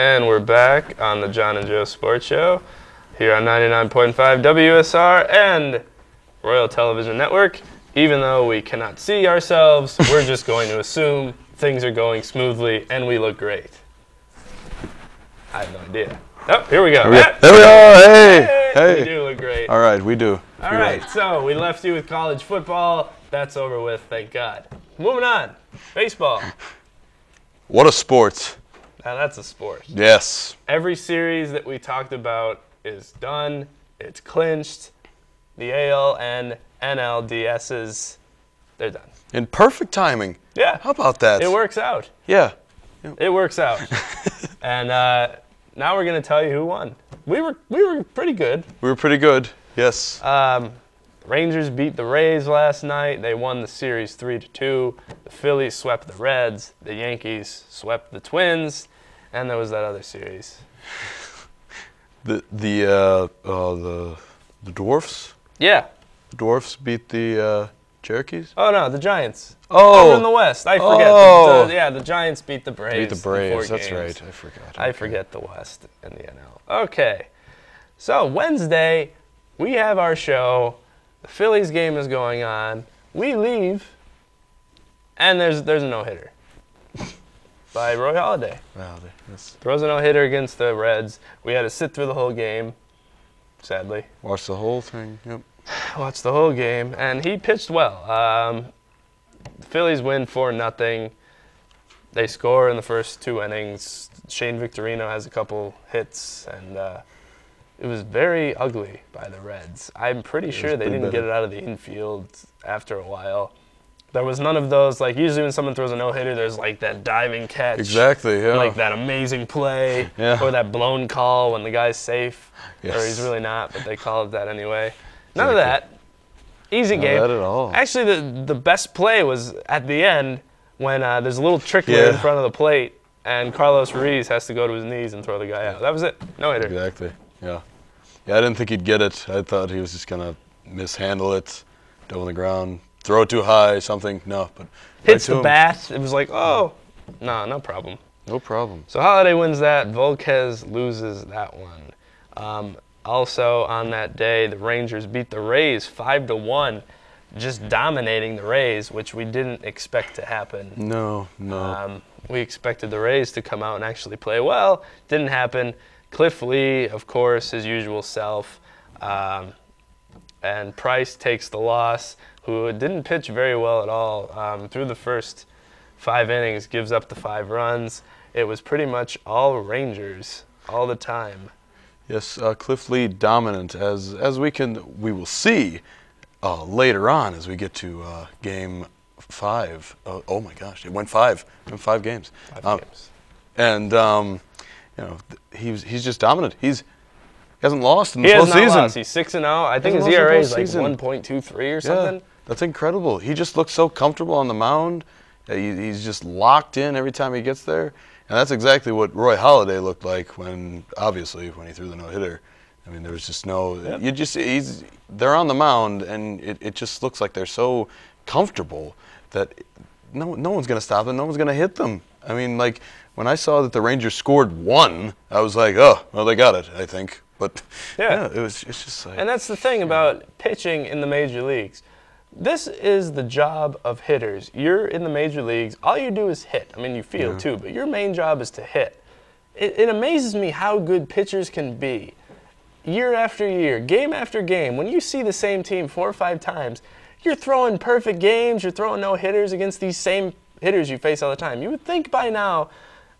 And we're back on the John and Joe Sports Show here on 99.5 WSR and Royal Television Network. Even though we cannot see ourselves, we're just going to assume things are going smoothly and we look great. I have no idea. Oh, here we go. There we are. Hey. Hey. We do look great. All right, we do. All right, so we left you with college football. That's over with, thank God. Moving on. Baseball. What a sport. Now that's a sport. Yes. Every series that we talked about is done. It's clinched. The AL and NLDSs, they're done. In perfect timing. Yeah. How about that? It works out. Yeah. It works out. And now we're going to tell you who won. We were pretty good. We were pretty good. Yes. Rangers beat the Rays last night. They won the series 3-2. The Phillies swept the Reds. The Yankees swept the Twins. And there was that other series. The Dwarfs? Yeah. The Dwarfs beat the Cherokees? Oh, no, the Giants. Oh. Over in the West. I forget. Oh. The Giants beat the Braves. Beat the Braves. That's games. right. I forgot. I forget the West and the NL. Okay. So Wednesday, we have our show. The Phillies game is going on. We leave, and there's a no-hitter by Roy Halladay. Yes. Throws a no-hitter against the Reds. We had to sit through the whole game, sadly. Watch the whole thing. Yep. Watched the whole game, and he pitched well. The Phillies win 4-0. They score in the first 2 innings. Shane Victorino has a couple hits, and it was very ugly by the Reds. I'm pretty sure they didn't get it out of the infield after a while. There was none of those, like usually when someone throws a no-hitter, there's like that diving catch. Exactly, yeah. Like that amazing play, yeah. Or that blown call when the guy's safe, yes. Or he's really not, but they call it that anyway. None of that. Easy game. Not that at all. Actually, the best play was at the end when there's a little trickler in front of the plate, and Carlos Ruiz has to go to his knees and throw the guy out. That was it. No-hitter. Exactly, yeah. Yeah, I didn't think he'd get it. I thought he was just going to mishandle it, double the ground, throw it too high, something. No, but hits the bat. It was like, oh, no problem. No problem. So Halladay wins that. Volquez loses that one. Also on that day, the Rangers beat the Rays 5-1, just dominating the Rays, which we didn't expect to happen. No. We expected the Rays to come out and actually play well. Didn't happen. Cliff Lee, of course, his usual self, and Price takes the loss, who didn't pitch very well at all. Through the first 5 innings, gives up the 5 runs. It was pretty much all Rangers all the time. Yes, Cliff Lee dominant, as we will see later on as we get to Game 5. Oh my gosh, it went 5. It went 5 games. 5 games. And you know, he's just dominant. He hasn't lost in the whole season. He has not lost. He's 6-0. I think his ERA is like 1.23 or something. Yeah, that's incredible. He just looks so comfortable on the mound. He's just locked in every time he gets there. And that's exactly what Roy Halladay looked like when he threw the no-hitter. I mean, there was just no. Yep. They're on the mound, and it just looks like they're so comfortable that no one's going to stop them. No one's going to hit them. I mean, like when I saw that the Rangers scored 1, I was like, oh, well, they got it, I think. But yeah, it's just like. And that's the thing about pitching in the major leagues. This is the job of hitters. You're in the major leagues. All you do is hit. I mean, you field too, but your main job is to hit. It amazes me how good pitchers can be. Year after year, game after game, when you see the same team 4 or 5 times, you're throwing perfect games, you're throwing no-hitters against these same hitters you face all the time. You would think by now,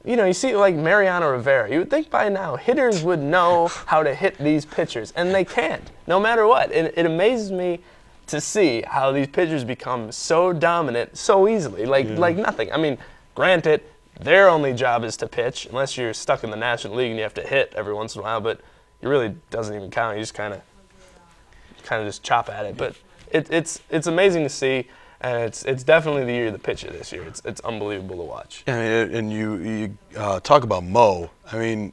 you know, you see like Mariano Rivera, you would think by now hitters would know how to hit these pitchers, and they can't, no matter what. It amazes me to see how these pitchers become so dominant so easily, like nothing. I mean, granted, their only job is to pitch, unless you're stuck in the National League and you have to hit every once in a while, but it really doesn't even count. You just kind of just chop at it. But it's amazing to see, and it's definitely the year of the pitcher this year. It's unbelievable to watch. And you talk about Mo. I mean,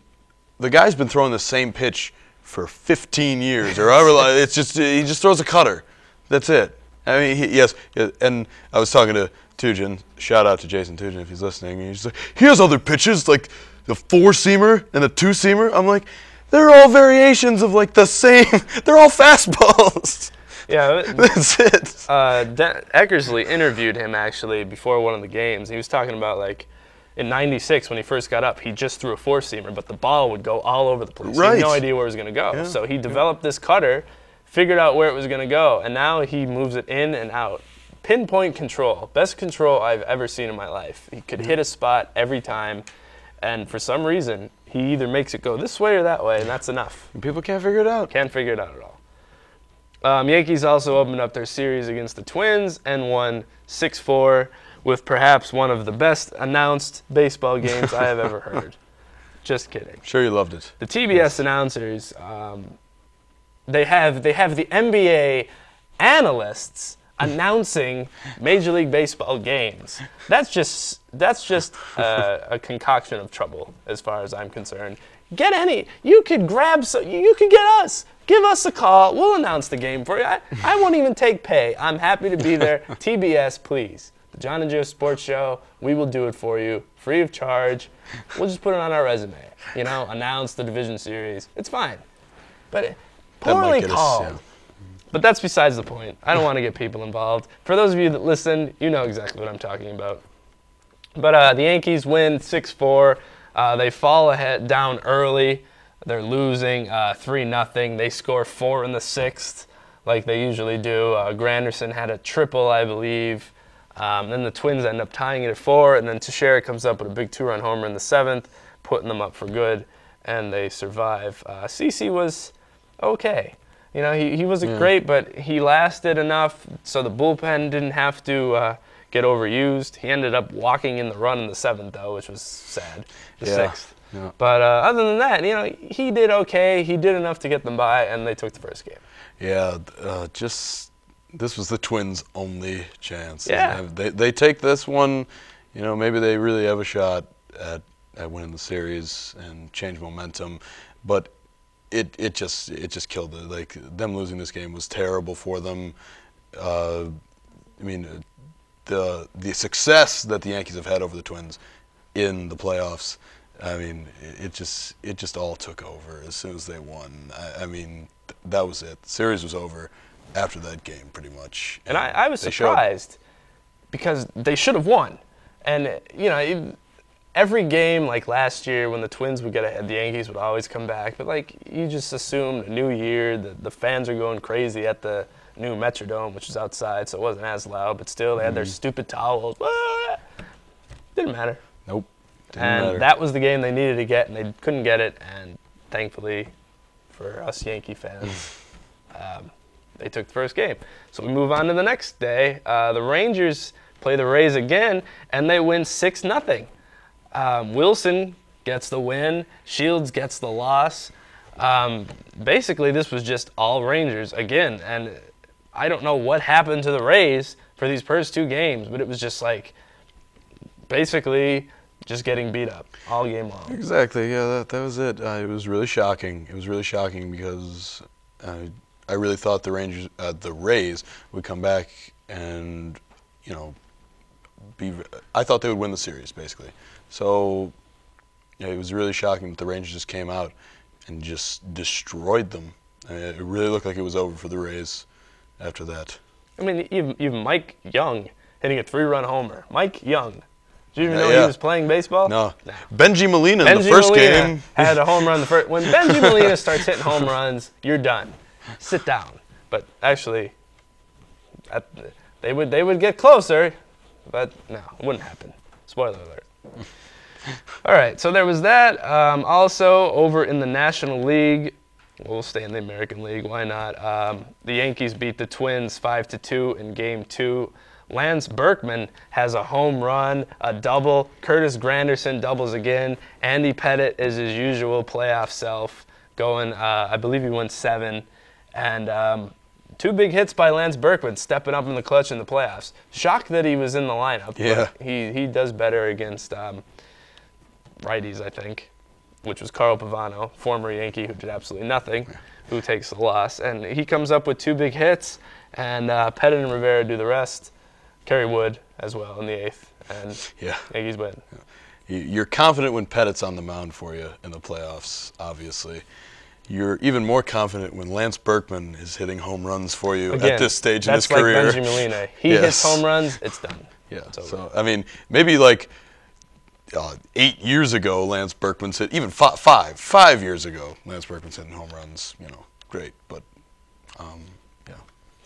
the guy's been throwing the same pitch for 15 years, or however long. It's just he just throws a cutter. That's it. I mean, yes. And I was talking to Tugin. Shout out to Jason Tugin if he's listening. And he's like, he has other pitches like the four-seamer and the two-seamer. I'm like, they're all variations of like the same. They're all fastballs. Yeah, that's it. Eckersley interviewed him actually before one of the games. He was talking about like in '96 when he first got up, he just threw a four-seamer, but the ball would go all over the place. Right. He had no idea where it was going to go. Yeah. So he developed this cutter, figured out where it was going to go, and now he moves it in and out. Pinpoint control, best control I've ever seen in my life. He could hit a spot every time, and for some reason, he either makes it go this way or that way, and that's enough. And people can't figure it out. Can't figure it out at all. Yankees also opened up their series against the Twins and won 6-4 with perhaps one of the best announced baseball games I have ever heard. Just kidding. Sure you loved it. The TBS announcers, they have the NBA analysts announcing Major League Baseball games. That's just a concoction of trouble as far as I'm concerned. You could get us. Give us a call. We'll announce the game for you. I won't even take pay. I'm happy to be there. TBS, please. The John and Joe Sports Show. We will do it for you, free of charge. We'll just put it on our resume. Announce the division series. It's fine. But poorly called. Yeah. But that's besides the point. I don't want to get people involved. For those of you that listen, you know exactly what I'm talking about. But the Yankees win 6-4. They fall down early. They're losing 3-0. They score 4 in the 6th, like they usually do. Granderson had a triple, I believe. Then the Twins end up tying it at 4, and then Teixeira comes up with a big 2-run homer in the 7th, putting them up for good, and they survive. CeCe was okay. He wasn't great, but he lasted enough so the bullpen didn't have to get overused. He ended up walking in the run in the 7th, though, which was sad. The 6th. Yeah. But other than that, he did okay. He did enough to get them by, and they took the first game. Yeah, this was the Twins' only chance. Yeah. They take this one, maybe they really have a shot at winning the series and change momentum, but it just killed it. Like, them losing this game was terrible for them. The success that the Yankees have had over the Twins in the playoffs, it just all took over as soon as they won. That was it. The series was over after that game, pretty much. And I was surprised because they should have won. And, every game, like last year when the Twins would get ahead, the Yankees would always come back. But, you just assumed a new year, the fans are going crazy at the new Metrodome, which is outside, so it wasn't as loud. But still, they had their stupid towels. Didn't matter. Nope. Didn't matter. That was the game they needed to get, and they couldn't get it. And thankfully, for us Yankee fans, they took the first game. So we move on to the next day. The Rangers play the Rays again, and they win 6-0. Wilson gets the win. Shields gets the loss. Basically, this was just all Rangers again. And I don't know what happened to the Rays for these first 2 games, but it was just like basically just getting beat up all game long. Exactly. Yeah, that was it. It was really shocking. It was really shocking because I really thought the Rays would come back and, I thought they would win the series, basically. So, it was really shocking that the Rangers just came out and just destroyed them. It really looked like it was over for the Rays after that. Even Mike Young hitting a 3-run homer. Mike Young. Did you even know he was playing baseball? No. Benji Molina in the first game had a home run. When Benji Molina starts hitting home runs, you're done. Sit down. But actually, they would get closer, but no, it wouldn't happen. Spoiler alert. All right, so there was that. Also, over in the National League, we'll stay in the American League. Why not? The Yankees beat the Twins 5-2 in Game 2. Lance Berkman has a home run, a double. Curtis Granderson doubles again. Andy Pettitte is his usual playoff self, going, I believe he went 7. And 2 big hits by Lance Berkman, stepping up in the clutch in the playoffs. Shocked that he was in the lineup. Yeah. But he does better against righties, I think, which was Carl Pavano, former Yankee who did absolutely nothing, who takes the loss. And he comes up with 2 big hits, and Pettitte and Rivera do the rest. Kerry Wood as well in the 8th, and Yankees win. You're confident when Pettit's on the mound for you in the playoffs, obviously. You're even more confident when Lance Berkman is hitting home runs for you at this stage in his career. That's like Benji Molina. He hits home runs, it's done. Yeah. So, I mean, maybe like 8 years ago, Lance Berkman's hit, even 5 years ago, Lance Berkman's hitting home runs, great. But, yeah.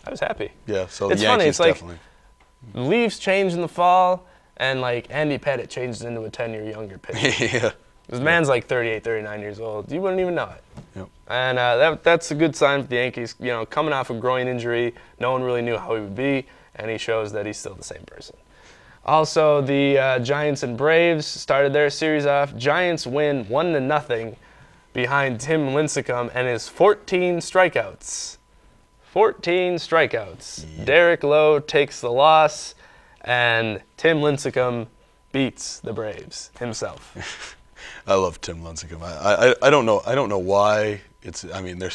I was happy. Yeah, so it's the Yankees funny. It's like definitely. The Leafs changed in the fall, and like Andy Pettitte changed into a 10-year younger pitcher. Yeah. This man's like 38, 39 years old. You wouldn't even know it. Yep. And that's a good sign for the Yankees. Coming off a groin injury, no one really knew how he would be, and he shows that he's still the same person. Also, the Giants and Braves started their series off. Giants win 1-0 behind Tim Lincecum and his 14 strikeouts. 14 strikeouts. Yeah. Derek Lowe takes the loss, and Tim Lincecum beats the Braves himself. I love Tim Lincecum. I don't know why. I mean, there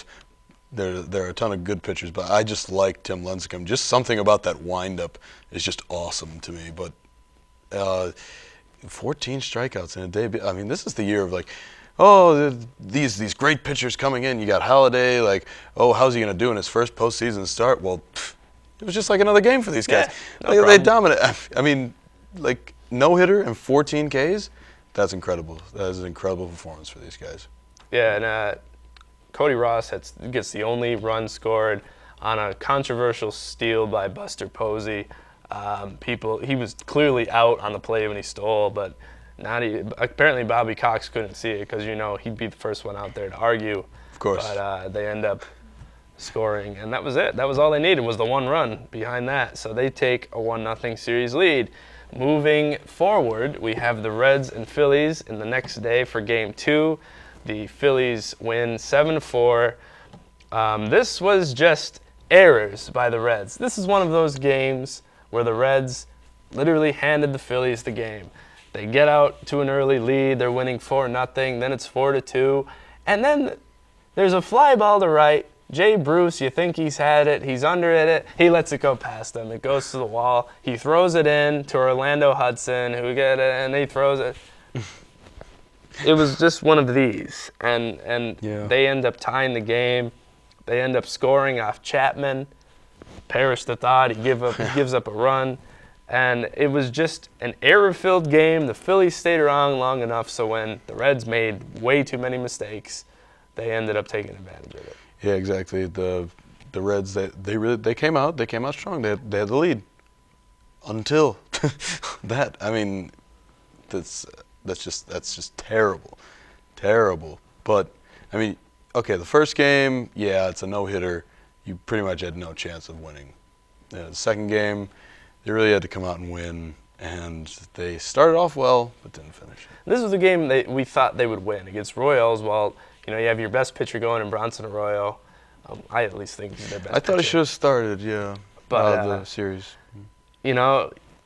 are a ton of good pitchers, but I just like Tim Lincecum. Just something about that windup is just awesome to me. But 14 strikeouts in a day. I mean, this is the year of like, these great pitchers coming in. You got Halladay. Like, how's he gonna do in his first postseason start? Well, it was just like another game for these guys. Yeah, they dominate. I mean, like no hitter and 14 Ks. That's incredible. That is an incredible performance for these guys. Yeah, and Cody Ross gets the only run scored on a controversial steal by Buster Posey. He was clearly out on the play when he stole, but apparently Bobby Cox couldn't see it because he'd be the first one out there to argue. Of course. But they end up scoring, and that was it. That was all they needed was the one run behind that. So they take a 1-0 series lead. Moving forward, we have the Reds and Phillies in the next day for Game 2. The Phillies win 7-4. This was just errors by the Reds. This is one of those games where the Reds literally handed the Phillies the game. They get out to an early lead. They're winning 4-0. Then it's 4-2. And then there's a fly ball to right. Jay Bruce, you think he's had it. He's under it. He lets it go past him. It goes to the wall. He throws it in to Orlando Hudson, who get it, and he throws it. It was just one of these. And They end up tying the game. They end up scoring off Chapman. Perish the thought. He gives up a run. And it was just an error-filled game. The Phillies stayed around long enough so when the Reds made way too many mistakes, they ended up taking advantage of it. Yeah, exactly. The Reds they came out strong. They had the lead until that. I mean, that's just terrible. But I mean, okay, the first game, yeah, it's a no-hitter. You pretty much had no chance of winning. The second game, they really had to come out and win, and they started off well but didn't finish. This was a game we thought they would win against Royals. Well, you have your best pitcher going in Bronson Arroyo. I at least think he's their best pitcher. I thought he should have started, yeah, but the series.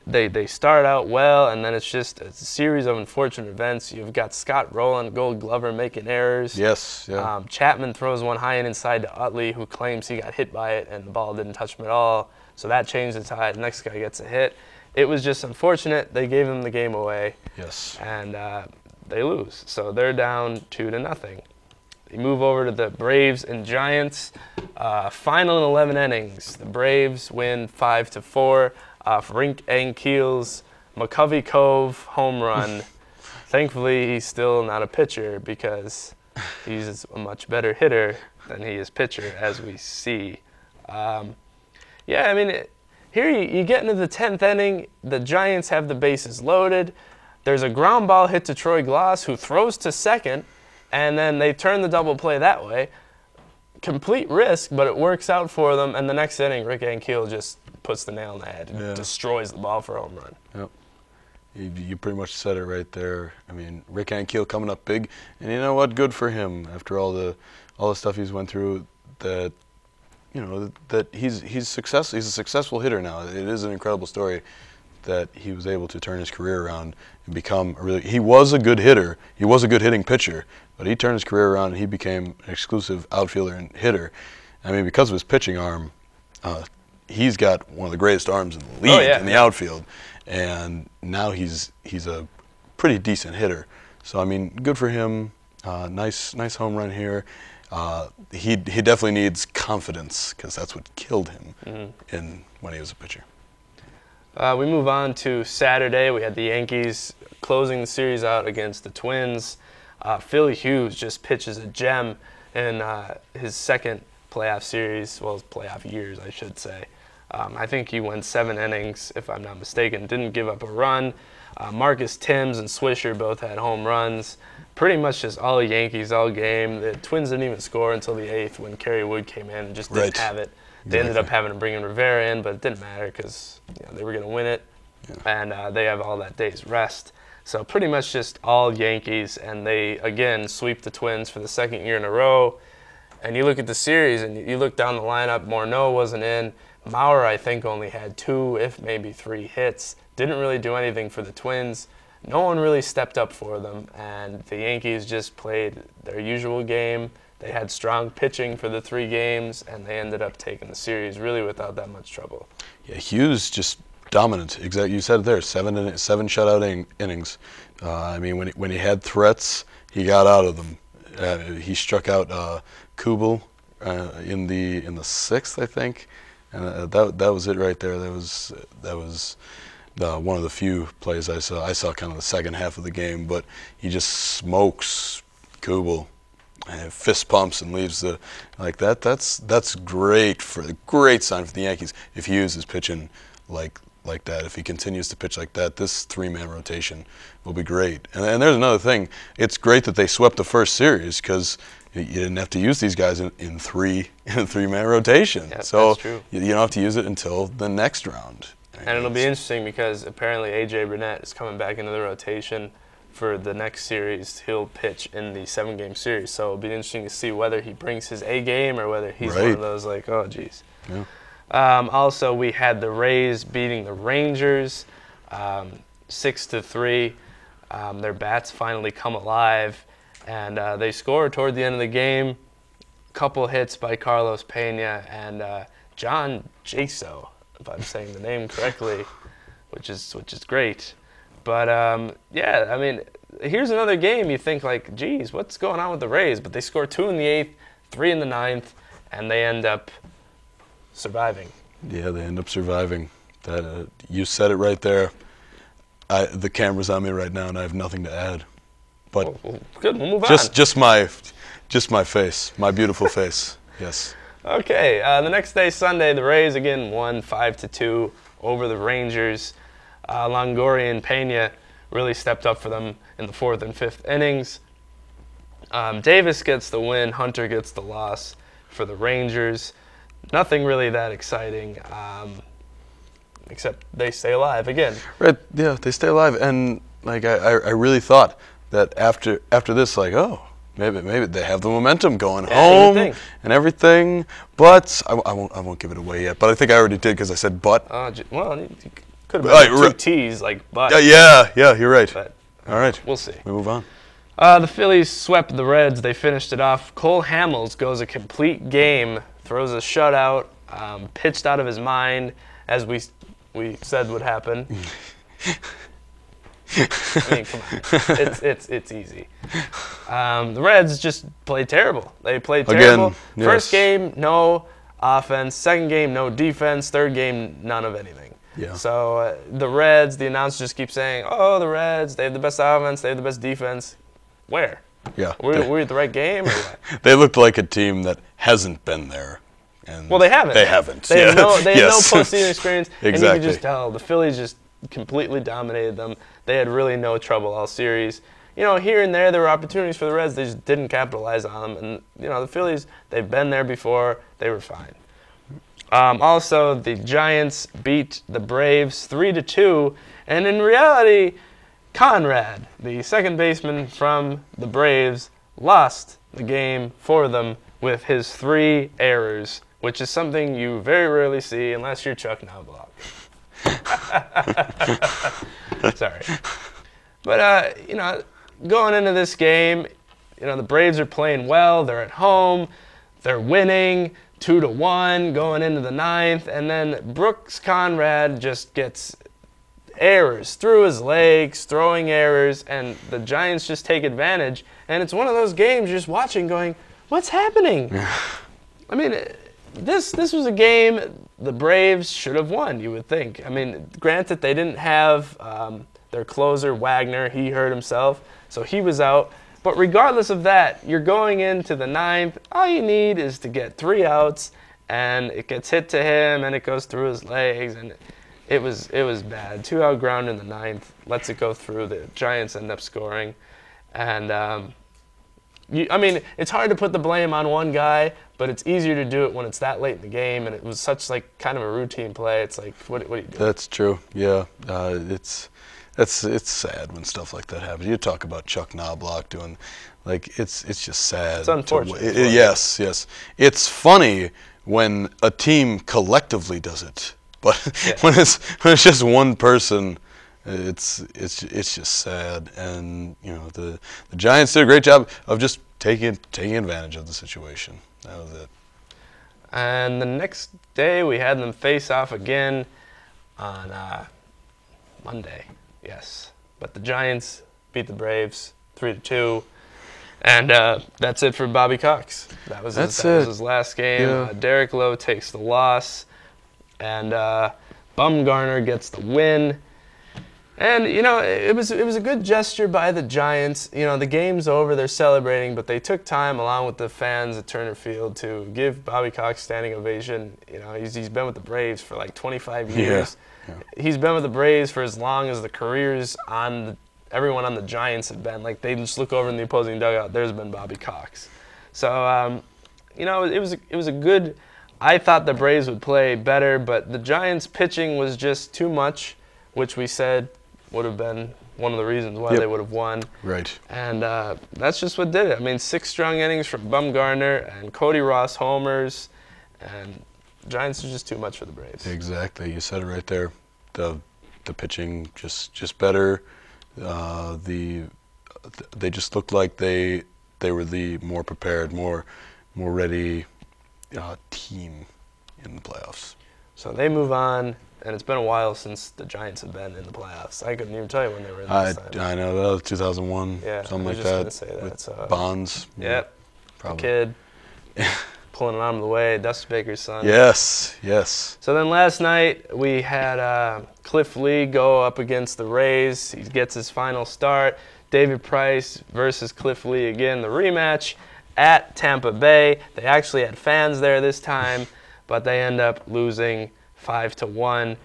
They start out well, and then it's a series of unfortunate events. You've got Scott Rowland, Gold Glover, making errors. Yes, yeah. Chapman throws one high and inside to Utley, who claims he got hit by it, and the ball didn't touch him at all. So that changed the tide. The next guy gets a hit. It was just unfortunate. They gave him the game away. Yes. And they lose. So they're down 2-0. They move over to the Braves and Giants. Final in 11 innings. The Braves win 5-4 off Rink Ankiel's McCovey Cove home run. Thankfully, he's still not a pitcher because he's a much better hitter than he is pitcher, as we see. Yeah, I mean, here you get into the 10th inning. The Giants have the bases loaded. There's a ground ball hit to Troy Glass, who throws to second, and then they turn the double play that way. Complete risk, but it works out for them. And the next inning, Rick Ankiel just puts the nail in the head and destroys the ball for a home run. Yep. You pretty much said it right there. I mean, Rick Ankiel coming up big, and you know what? Good for him after all the stuff he's went through. That he's a successful hitter now. It is an incredible story that he was able to turn his career around and become he was a good hitter. He was a good hitting pitcher, but he turned his career around and he became an exclusive outfielder and hitter. I mean, because of his pitching arm, he's got one of the greatest arms in the league in the outfield, and now he's a pretty decent hitter. So I mean, good for him. Nice home run here. He definitely needs confidence because that's what killed him when he was a pitcher. We move on to Saturday. We had the Yankees closing the series out against the Twins. Phil Hughes just pitches a gem in his second playoff series, well, his playoff years, I should say. I think he went 7 innings, if I'm not mistaken. Didn't give up a run. Marcus Timms and Swisher both had home runs. Pretty much just all Yankees all game. The Twins didn't even score until the 8th when Kerry Wood came in and just didn't have it. They ended up having to bring in Rivera in, but it didn't matter because they were going to win it. And they have all that day's rest. So pretty much just all Yankees, and they, again, sweep the Twins for the second year in a row. And you look at the series, and you look down the lineup, Morneau wasn't in. Maurer, I think, only had 2, if maybe 3 hits. Didn't really do anything for the Twins. No one really stepped up for them, and the Yankees just played their usual game. They had strong pitching for the 3 games, and they ended up taking the series really without that much trouble. Yeah, Hughes just dominant. Exactly, you said it there. 7 shutout innings. I mean, when he had threats, he got out of them. He struck out Kubel in the 6th, I think, and that was it right there. That was one of the few plays I saw. I saw kind of the second half of the game, but he just smokes Kubel and fist pumps and leaves the like that. That's great sign for the Yankees if Hughes is pitching like that. If he continues to pitch like that, this 3-man rotation will be great. And there's another thing. It's great that they swept the first series because you didn't have to use these guys in a 3-man rotation. Yeah, so that's true. You don't have to use it until the next round. And it'll be interesting because apparently A.J. Burnett is coming back into the rotation for the next series. He'll pitch in the 7-game series. So it'll be interesting to see whether he brings his A game or whether he's one of those like, oh, geez. Yeah. Also, we had the Rays beating the Rangers 6-3. Their bats finally come alive, and they score toward the end of the game. Couple hits by Carlos Pena and John Jaso, if I'm saying the name correctly, which is great. But yeah, I mean, here's another game. You think like, geez, what's going on with the Rays? But they score 2 in the 8th, 3 in the 9th, and they end up surviving. Yeah, they end up surviving. That you said it right there. The camera's on me right now, and I have nothing to add. But good, we'll move on. Just my face, my beautiful face. Yes. Okay. The next day, Sunday, the Rays again won 5-2 over the Rangers. Longoria and Pena really stepped up for them in the 4th and 5th innings. Davis gets the win. Hunter gets the loss for the Rangers. Nothing really that exciting, except they stay alive again. Right, yeah, they stay alive. And like I really thought that after this, like, oh, maybe they have the momentum going home and everything. But I won't give it away yet. But I think I already did because I said but. Well, you could have been 2 T's like but. Yeah, you're right. But, all right, we'll see. We move on. The Phillies swept the Reds. They finished it off. Cole Hamels goes a complete game. Throws a shutout, pitched out of his mind, as we said would happen. I mean, come on, it's easy. The Reds just played terrible. They played terrible. Again, yes. First game, no offense. Second game, no defense. Third game, none of anything. Yeah. So the Reds, the announcers just keep saying, "Oh, the Reds, they have the best offense, they have the best defense." Where? Yeah. Were at the right game or what? They looked like a team that hasn't been there. And well, they haven't. They haven't. They have no postseason experience. Exactly. And you can just tell the Phillies just completely dominated them. They had really no trouble all series. You know, here and there were opportunities for the Reds. They just didn't capitalize on them. And, you know, the Phillies, they've been there before. They were fine. Also, the Giants beat the Braves 3-2. And in reality, Conrad, the second baseman from the Braves, lost the game for them with his 3 errors, which is something you very rarely see unless you're Chuck Knobloch. Sorry. But, you know, going into this game, you know, the Braves are playing well. They're at home. They're winning 2-1 going into the 9th. And then Brooks Conrad just gets errors, through his legs, throwing errors, and the Giants just take advantage. And it's one of those games you're just watching going, what's happening? I mean, this was a game the Braves should have won, you would think. I mean, granted, they didn't have their closer, Wagner. He hurt himself, so he was out. But regardless of that, you're going into the ninth. All you need is to get 3 outs, and it gets hit to him, and it goes through his legs, and it was bad. 2-out ground in the ninth, lets it go through. The Giants end up scoring, and I mean, it's hard to put the blame on one guy, but it's easier to do it when it's that late in the game, and it was such like kind of a routine play. It's like, what do you do? That's true. Yeah, it's sad when stuff like that happens. You talk about Chuck Knobloch doing, like, it's just sad. It's unfortunate. Yes. It's funny when a team collectively does it, but when it's just one person, it's just sad. And you know, the Giants did a great job of just taking advantage of the situation. That was it. And the next day we had them face off again on Monday. Yes, but the Giants beat the Braves 3-2, and that's it for Bobby Cox. That was his last game. Yeah. Derek Lowe takes the loss, and Bumgarner gets the win. And you know, it was a good gesture by the Giants. You know, the game's over, they're celebrating, but they took time along with the fans at Turner Field to give Bobby Cox standing ovation. You know, he's been with the Braves for like 25 years. Yeah. He's been with the Braves for as long as the careers on everyone on the Giants have been. Like, they just look over in the opposing dugout, there's been Bobby Cox. So, you know, it was a good. I thought the Braves would play better, but the Giants' pitching was just too much, which we said would have been one of the reasons why they would have won. Right. And that's just what did it. I mean, 6 strong innings from Bumgarner and Cody Ross homers, and Giants are just too much for the Braves. Exactly. You said it right there. The pitching just better. They just looked like they were the more prepared, more ready team in the playoffs. So they move on, and it's been a while since the Giants have been in the playoffs. I couldn't even tell you when they were in this time. I know, that was 2001, something like that. I was just going to say that. So, Bonds. Yep. Probably. The kid. Pulling it out of the way, Dusty Baker's son. Yes. So then last night we had Cliff Lee go up against the Rays. He gets his final start. David Price versus Cliff Lee again, the rematch at Tampa Bay. They actually had fans there this time, but they end up losing 5-1.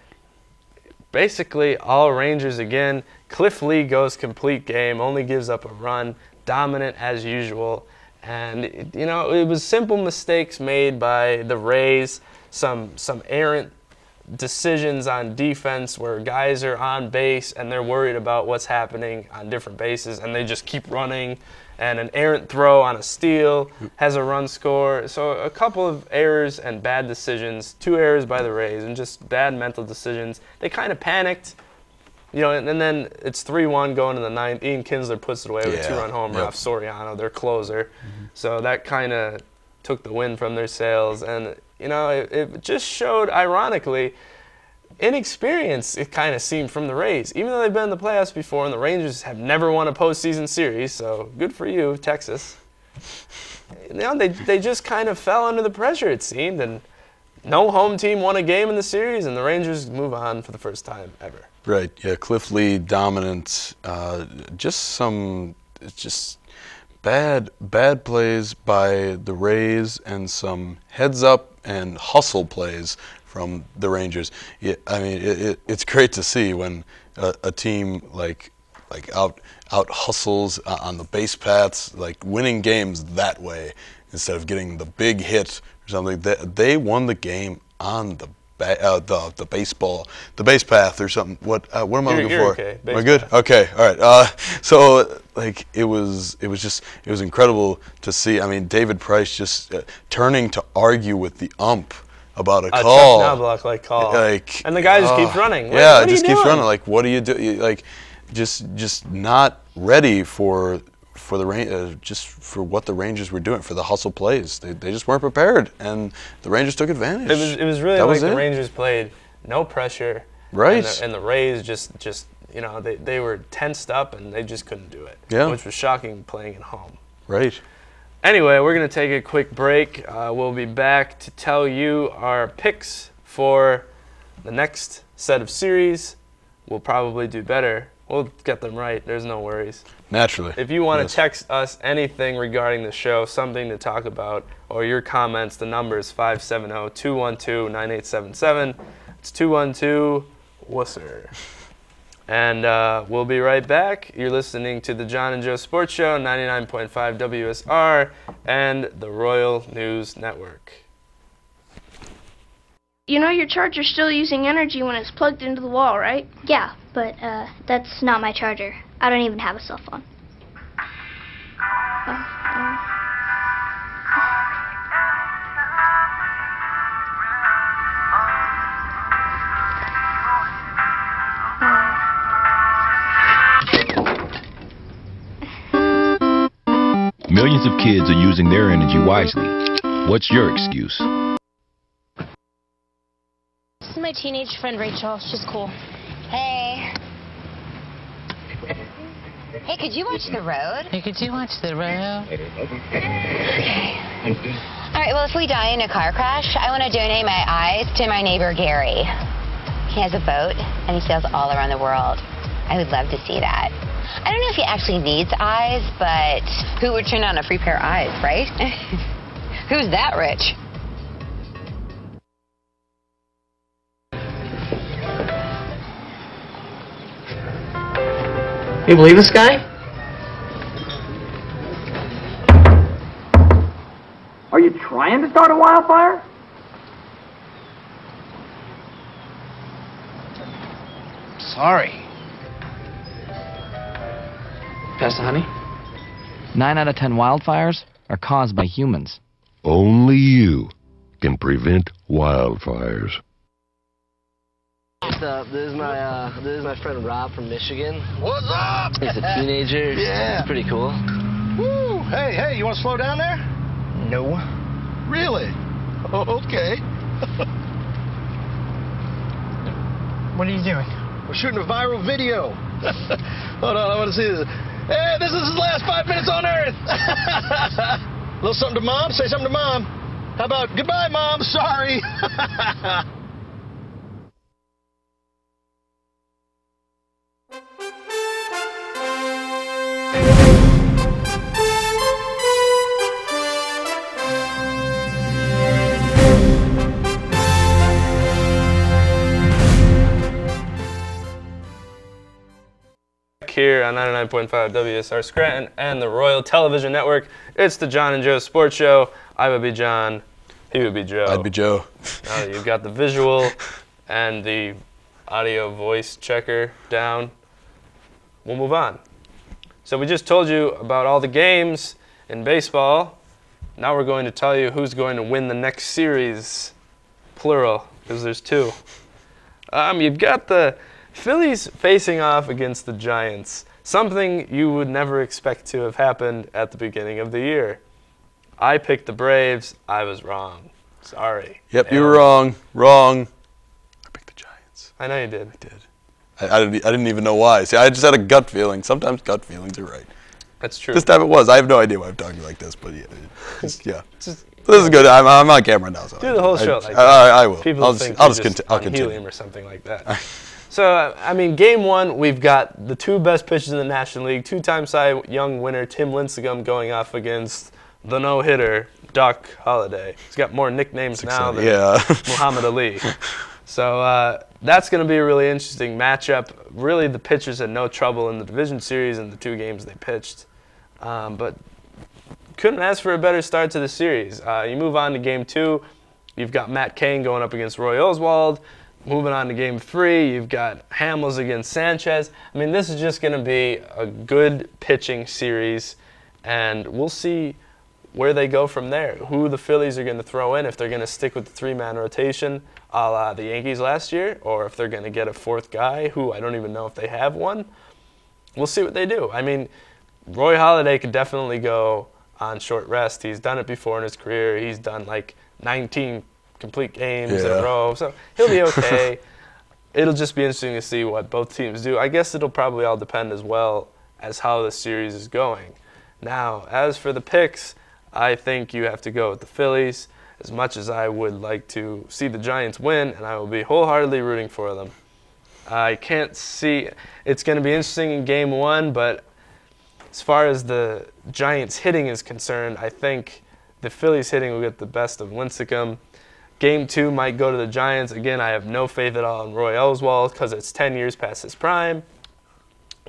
Basically, all Rangers again. Cliff Lee goes complete game, only gives up a run, dominant as usual. And, you know, it was simple mistakes made by the Rays, some errant decisions on defense where guys are on base and they're worried about what's happening on different bases, and they just keep running. And an errant throw on a steal has a run score. So a couple of errors and bad decisions, 2 errors by the Rays, and just bad mental decisions. They kind of panicked. You know, and then it's 3-1 going to the ninth. Ian Kinsler puts it away with a 2-run homer off Soriano, their closer. So that kind of took the wind from their sails. And, you know, it just showed, ironically, inexperience, it kind of seemed, from the Rays. Even though they've been in the playoffs before, and the Rangers have never won a postseason series, so good for you, Texas. You know, they just kind of fell under the pressure, it seemed, and no home team won a game in the series, and the Rangers move on for the first time ever. Right, yeah, Cliff Lee dominant, just bad plays by the Rays and some heads up and hustle plays from the Rangers. Yeah, I mean, it's great to see when a team like out hustles on the base paths, like winning games that way instead of getting the big hit or something. They won the game on the base path or something. What am I looking for? Okay. Am I good? Path. Okay, all right. So like it was incredible to see. I mean, David Price just turning to argue with the ump about a call. Chuck Knobloch call. And the guy just keeps running. Yeah, just keeps running. Like, what do you do? Like, just not ready for the just for what the Rangers were doing, for the hustle plays. They just weren't prepared, and the Rangers took advantage. It was really like the Rangers played no pressure, Right. And the Rays just you know, they were tensed up and they just couldn't do it. Yeah. Which was shocking playing at home. Right. Anyway, we're going to take a quick break. We'll be back to tell you our picks for the next set of series. We'll probably do better. We'll get them right. There's no worries. Naturally. If you want to text us anything regarding the show, something to talk about, or your comments, the number is 570-212-9877. It's 212-WUSSER. And we'll be right back. You're listening to the John and Joe Sports Show, 99.5 WSR, and the Royal News Network. You know your charger's still using energy when it's plugged into the wall, right? Yeah, but that's not my charger. I don't even have a cell phone. Millions of kids are using their energy wisely. What's your excuse? This is my teenage friend Rachel. She's cool. Hey. Hey, could you watch the road? Hey, could you watch the road? Okay. All right, well, if we die in a car crash, I want to donate my eyes to my neighbor Gary. He has a boat, and he sails all around the world. I would love to see that. I don't know if he actually needs eyes, but who would turn on a free pair of eyes, right? Who's that rich? You believe this guy? Are you trying to start a wildfire? Sorry. Pastor Honey? 9 out of 10 wildfires are caused by humans. Only you can prevent wildfires. This is my friend Rob from Michigan. What's up? He's a teenager. Yeah. He's pretty cool. Woo! Hey, you want to slow down there? No. Really? Oh, okay. What are you doing? We're shooting a viral video. Hold on, I want to see this. Hey, this is his last 5 minutes on Earth. A little something to Mom? Say something to Mom. How about, goodbye, Mom, sorry. Here on 99.5 WSR Scranton and the Royal Television Network. It's the John and Joe Sports Show. I would be John. He would be Joe. I'd be Joe. Now that you've got the visual and the audio voice checker down, we'll move on. So we just told you about all the games in baseball. Now we're going to tell you who's going to win the next series, plural, because there's two. You've got the Phillies facing off against the Giants, something you would never expect to have happened at the beginning of the year. I picked the Braves. I was wrong. Sorry. Yep, you were wrong. Wrong. I picked the Giants. I know you did. I did. I didn't even know why. See, I just had a gut feeling. Sometimes gut feelings are right. That's true. This time it was. I have no idea why I'm talking like this, but yeah. Yeah. So this is good. I'm on camera now. So do the whole show like that. I will. People I'll think just you're I'll on continue. helium or something like that. So, I mean, game one, we've got the two best pitchers in the National League, two-time Cy Young winner Tim Lincecum going off against the no-hitter, Doc Holliday. He's got more nicknames now than Muhammad Ali. So that's going to be a really interesting matchup. Really, the pitchers had no trouble in the division series in the two games they pitched. But couldn't ask for a better start to the series. You move on to game two. You've got Matt Cain going up against Roy Oswald. Moving on to game three, you've got Hamels against Sanchez. I mean, this is just going to be a good pitching series, and we'll see where they go from there, who the Phillies are going to throw in, if they're going to stick with the three-man rotation a la the Yankees last year, or if they're going to get a fourth guy, who I don't even know if they have one. We'll see what they do. I mean, Roy Halladay could definitely go on short rest. He's done it before in his career. He's done like 19 complete games in a row, so he'll be okay. it'll just be interesting to see what both teams do. I guess it'll probably all depend as well as how the series is going. Now, as for the picks, I think you have to go with the Phillies. As much as I would like to see the Giants win, and I will be wholeheartedly rooting for them, I can't see. It's going to be interesting in Game 1, but as far as the Giants hitting is concerned, I think the Phillies hitting will get the best of Lincecum. Game 2 might go to the Giants. Again, I have no faith at all in Roy Oswalt because it's 10 years past his prime.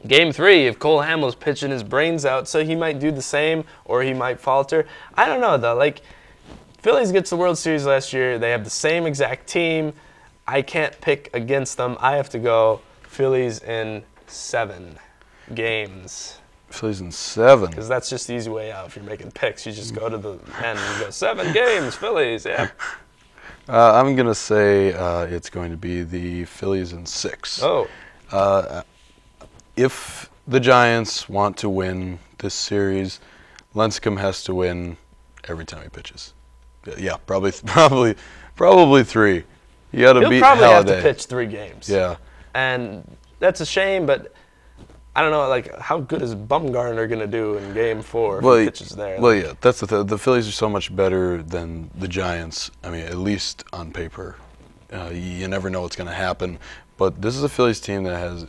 Game 3, if Cole Hamels pitching his brains out, so he might do the same or he might falter. I don't know, though. Like, Phillies gets the World Series last year. They have the same exact team. I can't pick against them. I have to go Phillies in 7 games. Phillies in 7. Because that's just the easy way out if you're making picks. You just go to the end and you go 7 games, Phillies, yeah. I'm going to say it's going to be the Phillies in 6. Oh. If the Giants want to win this series, Lincecum has to win every time he pitches. Yeah, probably 3. You got to beat He'll probably Halladay. have to pitch 3 games. Yeah. And that's a shame, but I don't know, like, how good is Bumgarner going to do in Game 4 if he pitches there? Well, yeah, that's the Phillies are so much better than the Giants. I mean, at least on paper. You never know what's going to happen. But this is a Phillies team that has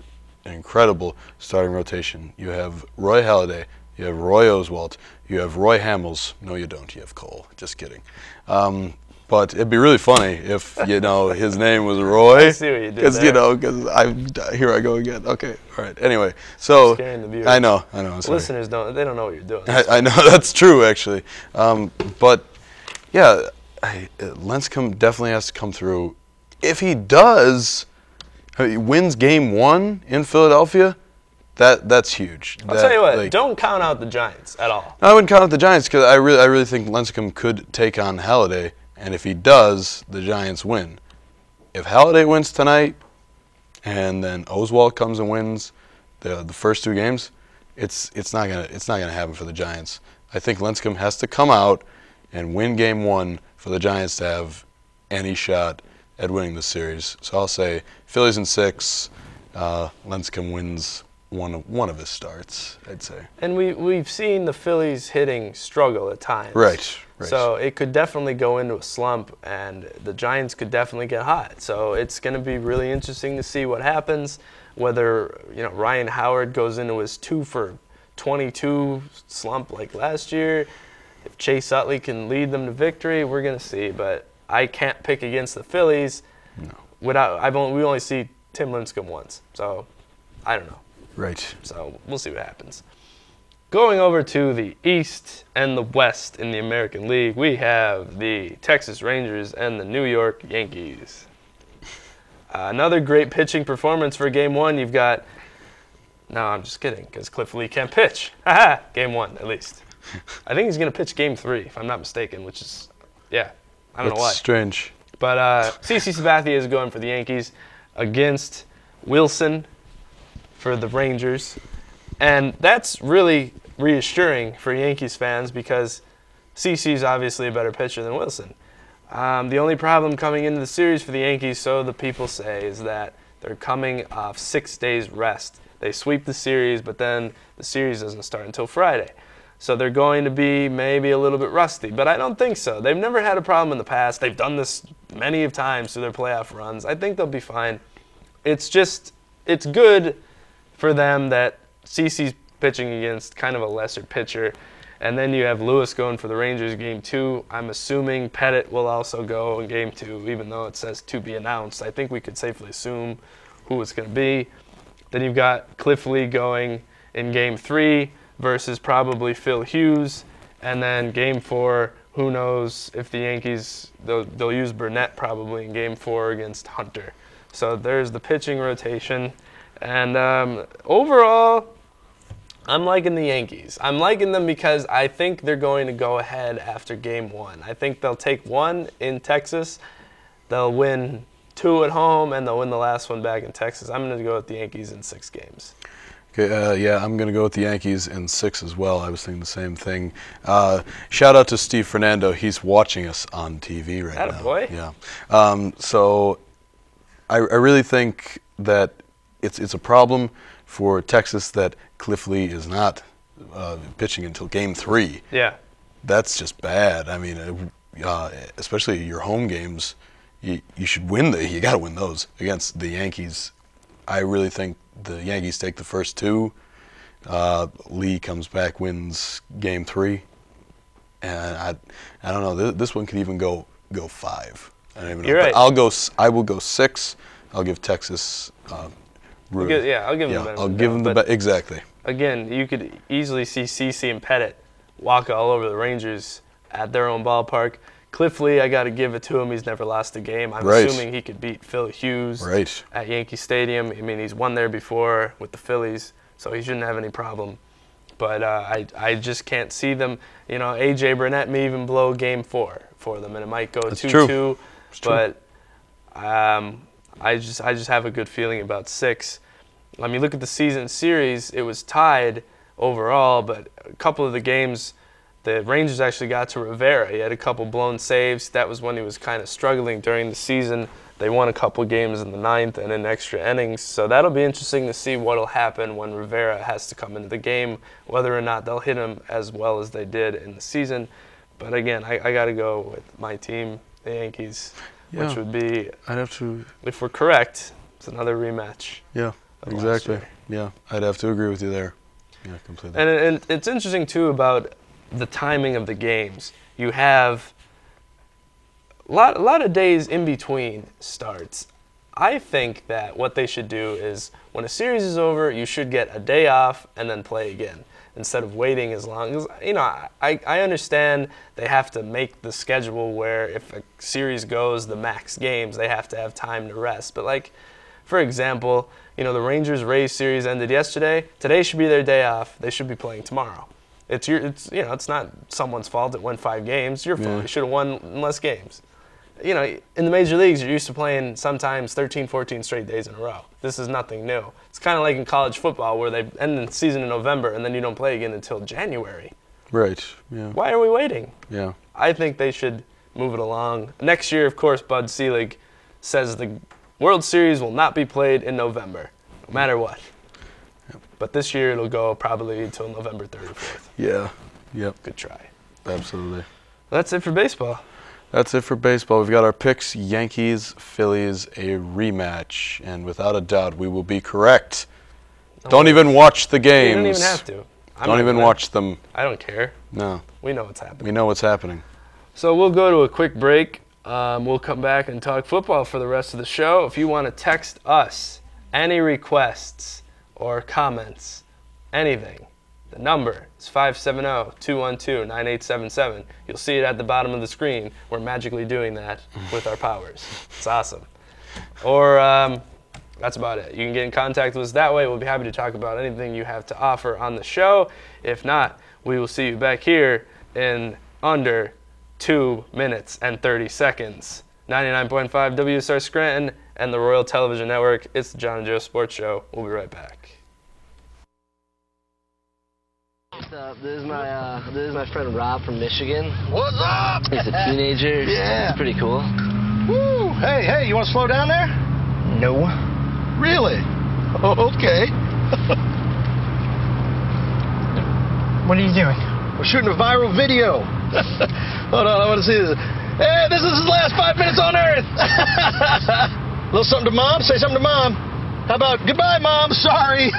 an incredible starting rotation. You have Roy Halladay. You have Roy Oswalt. You have Roy Hamels. No, you don't. You have Cole. Just kidding. But it'd be really funny if, his name was Roy. I see what you did there. Because here I go again. Okay, all right. Anyway, so scaring the viewers. I know. I'm sorry. Listeners they don't know what you're doing. I know that's true actually. But yeah, Lincecum definitely has to come through. If he does, he wins Game 1 in Philadelphia. That's huge. I'll tell you what, don't count out the Giants at all. I wouldn't count out the Giants because I really think Lincecum could take on Halladay, and if he does, the Giants win. If Halladay wins tonight, and then Oswalt comes and wins the first 2 games, it's not gonna happen for the Giants. I think Lincecum has to come out and win Game 1 for the Giants to have any shot at winning the series. So I'll say Phillies in 6. Lincecum wins one of his starts, I'd say. And we've seen the Phillies hitting struggle at times. Right. So it could definitely go into a slump, and the Giants could definitely get hot. So it's going to be really interesting to see what happens, whether Ryan Howard goes into his 2 for 22 slump like last year. If Chase Utley can lead them to victory, we're going to see. But I can't pick against the Phillies. No. We only see Tim Lincecum once, so I don't know. Right. So we'll see what happens. Going over to the East and the West in the American League, we have the Texas Rangers and the New York Yankees. Another great pitching performance for Game 1. You've got, no, I'm just kidding, because Cliff Lee can't pitch. Haha, Game 1 at least. I think he's going to pitch Game 3, if I'm not mistaken, which is, yeah, I don't know why. That's strange. But CC Sabathia is going for the Yankees against Wilson for the Rangers. And that's really reassuring for Yankees fans because CC's obviously a better pitcher than Wilson. The only problem coming into the series for the Yankees, so the people say, is that they're coming off 6 days rest. They sweep the series, but then the series doesn't start until Friday. So they're going to be maybe a little bit rusty, but I don't think so. They've never had a problem in the past. They've done this many of times through their playoff runs. I think they'll be fine. It's good for them that CC's pitching against kind of a lesser pitcher. And then you have Lewis going for the Rangers Game 2. I'm assuming Pettit will also go in Game 2, even though it says to be announced. I think we could safely assume who it's going to be. Then you've got Cliff Lee going in Game 3 versus probably Phil Hughes. And then Game 4, who knows if the Yankees, they'll use Burnett probably in Game 4 against Hunter. So there's the pitching rotation. And overall, I'm liking the Yankees. I'm liking them because I think they're going to go ahead after Game 1. I think they'll take 1 in Texas. They'll win 2 at home, and they'll win the last one back in Texas. I'm going to go with the Yankees in 6 games. Okay, yeah, I'm going to go with the Yankees in 6 as well. I was thinking the same thing. Shout out to Steve Fernando. He's watching us on TV right now. Attaboy. Yeah. So I really think that it's a problem for Texas that Cliff Lee is not pitching until Game 3. Yeah. That's just bad. I mean, especially your home games, you should win. You got to win those against the Yankees. I really think the Yankees take the first 2. Lee comes back, wins Game 3, and I don't know. This one could even go 5. I don't even know. You're right. I will go 6. I'll give Texas. I'll give them. I'll give them the exactly. Again, you could easily see CeCe and Pettit walk all over the Rangers at their own ballpark. Cliff Lee, I got to give it to him. He's never lost a game. I'm assuming he could beat Phil Hughes at Yankee Stadium. I mean, he's won there before with the Phillies, so he shouldn't have any problem. But I just can't see them. You know, A.J. Burnett may even blow Game 4 for them, and it might go 2-2. But I just have a good feeling about 6. I mean, look at the season series. It was tied overall, but a couple of the games, the Rangers actually got to Rivera. He had a couple blown saves. That was when he was kind of struggling during the season. They won a couple games in the 9th and in extra innings. So that'll be interesting to see what will happen when Rivera has to come into the game, whether or not they'll hit him as well as they did in the season. But again, I got to go with my team, the Yankees, which would be, I'd have to, if we're correct, it's another rematch. Yeah, exactly. Yeah, I'd have to agree with you there. Yeah, completely. And it's interesting, too, about the timing of the games. You have a lot of days in between starts. I think that what they should do is when a series is over, you should get a day off and then play again instead of waiting as long as, you know, I understand they have to make the schedule where if a series goes the max games, they have to have time to rest. But like, for example, you know, the Rangers-Rays series ended yesterday. Today should be their day off. They should be playing tomorrow. It's not someone's fault it went 5 games. Your fault. You should have won less games. You know, in the major leagues, you're used to playing sometimes 13, 14 straight days in a row. This is nothing new. It's kind of like in college football where they end the season in November and then you don't play again until January. Right, yeah. Why are we waiting? Yeah. I think they should move it along. Next year, of course, Bud Selig says the World Series will not be played in November, no matter what. Yep. But this year it'll go probably until November 34th. Yeah, yep. Good try. Absolutely. That's it for baseball. That's it for baseball. We've got our picks, Yankees, Phillies, a rematch. And without a doubt, we will be correct. Don't even watch the games. You don't even have to. Don't even watch them. I don't care. No. We know what's happening. We know what's happening. So we'll go to a quick break. We'll come back and talk football for the rest of the show. If you want to text us any requests or comments, anything, the number is 570-212-9877. You'll see it at the bottom of the screen. We're magically doing that with our powers. It's awesome. Or that's about it. You can get in contact with us that way. We'll be happy to talk about anything you have to offer on the show. If not, we will see you back here in under 2 minutes and 30 seconds. 99.5 WSR Scranton and the Royal Television Network. It's the John and Joe Sports Show. We'll be right back. What's up? This is my friend Rob from Michigan. What's up? He's a teenager. Yeah. He's pretty cool. Woo! Hey, you want to slow down there? No. Really? Oh, okay. What are you doing? We're shooting a viral video. Hold on, I want to see this. Hey, this is his last 5 minutes on Earth. Little something to Mom? Say something to Mom. How about, goodbye, Mom, sorry.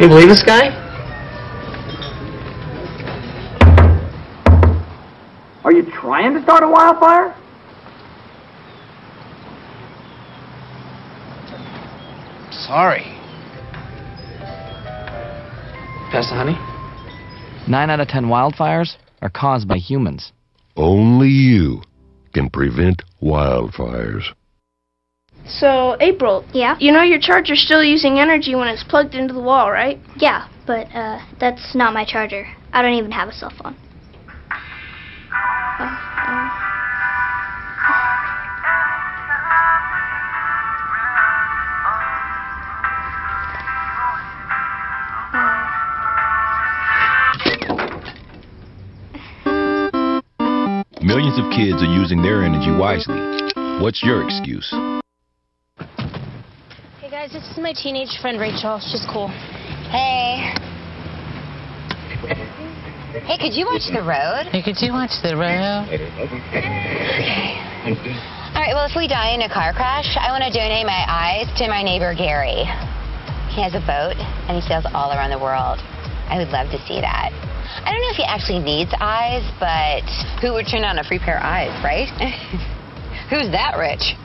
You believe this guy? Are you trying to start a wildfire? Sorry. Pass the honey? 9 out of 10 wildfires are caused by humans. Only you can prevent wildfires. So, April. Yeah? You know your charger's still using energy when it's plugged into the wall, right? Yeah, but that's not my charger. I don't even have a cell phone. Millions of kids are using their energy wisely. What's your excuse? Hey guys, this is my teenage friend Rachel. She's cool. Hey. Hey, could you watch the road? Hey, could you watch the road? Okay. All right, well, if we die in a car crash, I want to donate my eyes to my neighbor Gary. He has a boat, and he sails all around the world. I would love to see that. I don't know if he actually needs eyes, but who would turn on a free pair of eyes, right? Who's that rich?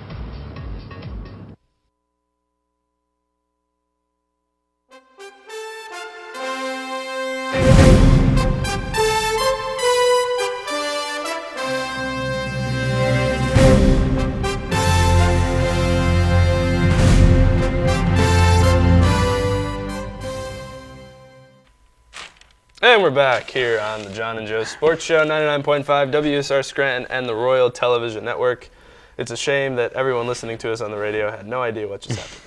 And we're back here on the John and Joe Sports Show, 99.5 WSR Scranton and the Royal Television Network. It's a shame that everyone listening to us on the radio had no idea what just happened.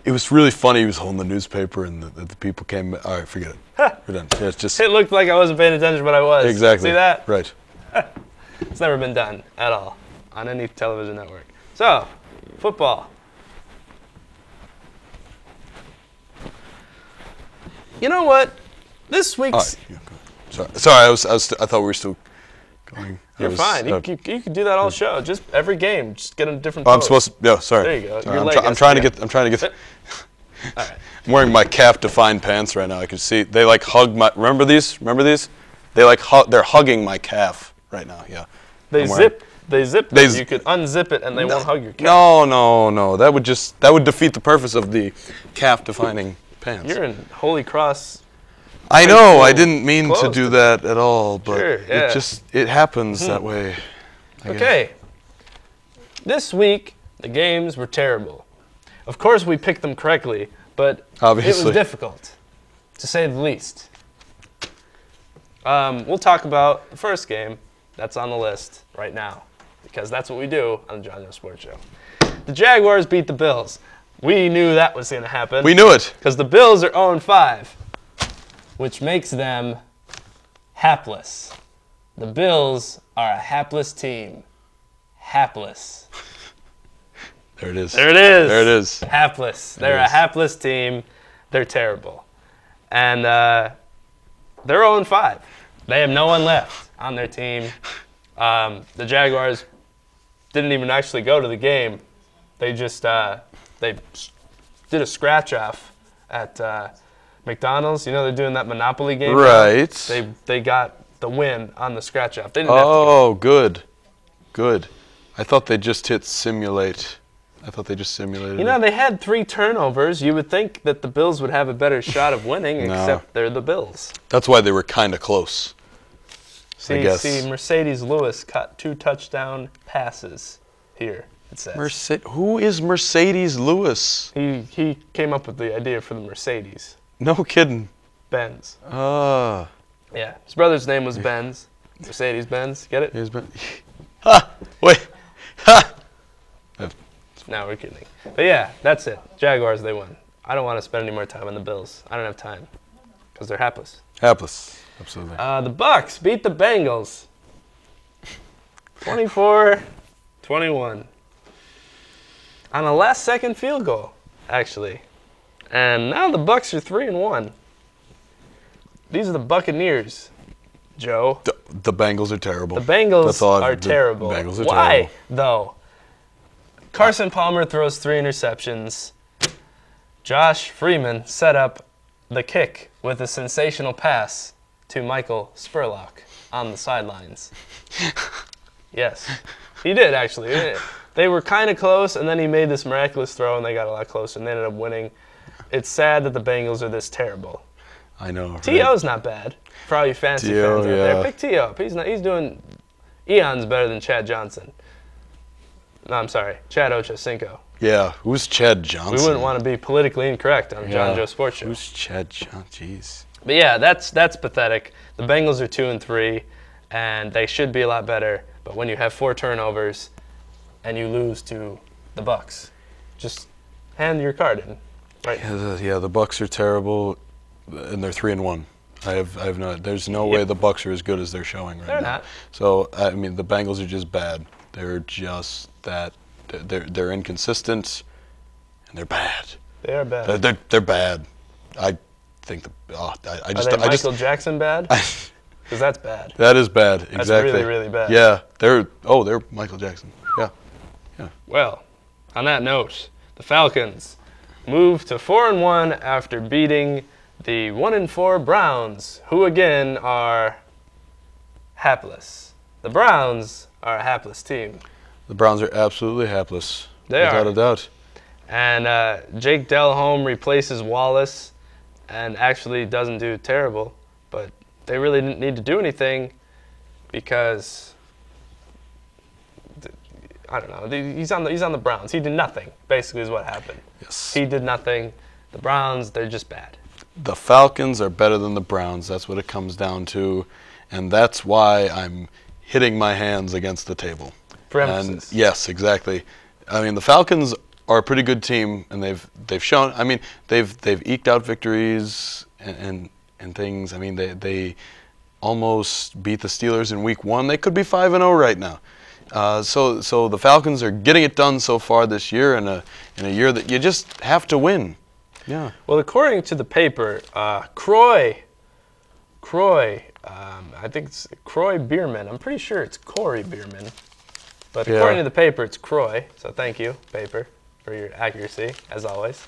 It was really funny. He was holding the newspaper, and the people came. All right, forget it. We're done. Yeah, it's just. It looked like I wasn't paying attention, but I was. Exactly. See that? Right. It's never been done at all on any television network. So, football. You know what? This week's. Yeah, sorry. I thought we were still going. You're fine. You could do that all show. Just every game. Just get a different. Oh, I'm supposed to. Yeah, sorry. There you go. Sorry, I'm trying to get. All right. I'm wearing my calf-defined pants right now. I can see they like hug my. Remember these? They like they're hugging my calf right now. Yeah. They zip. You could unzip it and they won't hug your calf. No. That would defeat the purpose of the calf-defining pants. You're in Holy Cross. I know. I didn't mean to do that at all, but sure, yeah. it happens that way. Okay. This week the games were terrible. Of course we picked them correctly, but obviously it was difficult, to say the least. We'll talk about the first game that's on the list right now, because that's what we do on the John Joe Sports Show. The Jaguars beat the Bills. We knew that was going to happen. We knew it. Because the Bills are 0-5, which makes them hapless. The Bills are a hapless team. Hapless. There it is. There it is. There it is. Hapless. They're a hapless team. They're terrible. And they're 0-5. They have no one left on their team. The Jaguars didn't even actually go to the game. They just they did a scratch-off at McDonald's. You know they're doing that Monopoly game. Right. Now? They got the win on the scratch-off. They didn't have to go. Good. I thought they just hit simulate. You know, they had 3 turnovers. You would think that the Bills would have a better shot of winning, except they're the Bills. That's why they were kind of close. I guess. See, Mercedes Lewis caught 2 touchdown passes here, it says. Who is Mercedes Lewis? He came up with the idea for the Mercedes. No kidding. Benz. Ah. Yeah, his brother's name was Benz. Mercedes-Benz, get it? Ha! Wait. Ha! No, we're kidding. But yeah, that's it. Jaguars, they won. I don't want to spend any more time on the Bills. I don't have time because they're hapless. Hapless, absolutely. The Bucks beat the Bengals 24-21 on a last-second field goal, actually. And now the Bucks are 3-1. These are the Buccaneers, Joe. The Bengals are terrible. The Bengals are terrible. Bengals are Why, terrible. though? Carson Palmer throws 3 interceptions. Josh Freeman set up the kick with a sensational pass to Michael Spurlock on the sidelines. Yes, he did, actually. They were kind of close, and then he made this miraculous throw, and they got a lot closer, and they ended up winning. It's sad that the Bengals are this terrible. I know. Right? T.O.'s not bad for all you fantasy fans out there. Pick T.O. up. He's doing eons better than Chad Johnson. No, I'm sorry, Chad Ochocinco. Yeah, who's Chad Johnson? We wouldn't want to be politically incorrect on John Joe Sports Show. Who's Chad Johnson? Jeez. But yeah, that's pathetic. The Bengals are 2-3, and they should be a lot better. But when you have 4 turnovers and you lose to the Bucks, just hand your card in. Right. Yeah, the Bucks are terrible, and they're 3-1. I have no. There's no way the Bucks are as good as they're showing right now. They're not. So I mean, the Bengals are just bad. They're just that. They're inconsistent, and they're bad. They are bad. They're bad. I think I just. Are they Michael Jackson bad? Because that's bad. That is bad. Exactly. That's really, really bad. Yeah. They're Michael Jackson. Yeah. Yeah. Well, on that note, the Falcons moved to 4-1 after beating the 1-4 Browns, who again are hapless. The Browns are a hapless team. The Browns are absolutely hapless. They are. Without a doubt. And Jake Delhomme replaces Wallace and actually doesn't do terrible, but they really didn't need to do anything because I don't know. He's on the Browns. He did nothing. Basically, is what happened. Yes. He did nothing. The Browns, they're just bad. The Falcons are better than the Browns. That's what it comes down to, and that's why I'm hitting my hands against the table. For emphasis. And yes, exactly. I mean, the Falcons are a pretty good team, and they've shown. I mean, they've eked out victories and things. I mean, they almost beat the Steelers in Week 1. They could be 5-0 right now. So the Falcons are getting it done so far this year in a year that you just have to win. Yeah. Well, according to the paper, Croy, I think it's Croy Bierman. I'm pretty sure it's Corey Bierman. But according to the paper, it's Croy. So thank you, paper, for your accuracy, as always.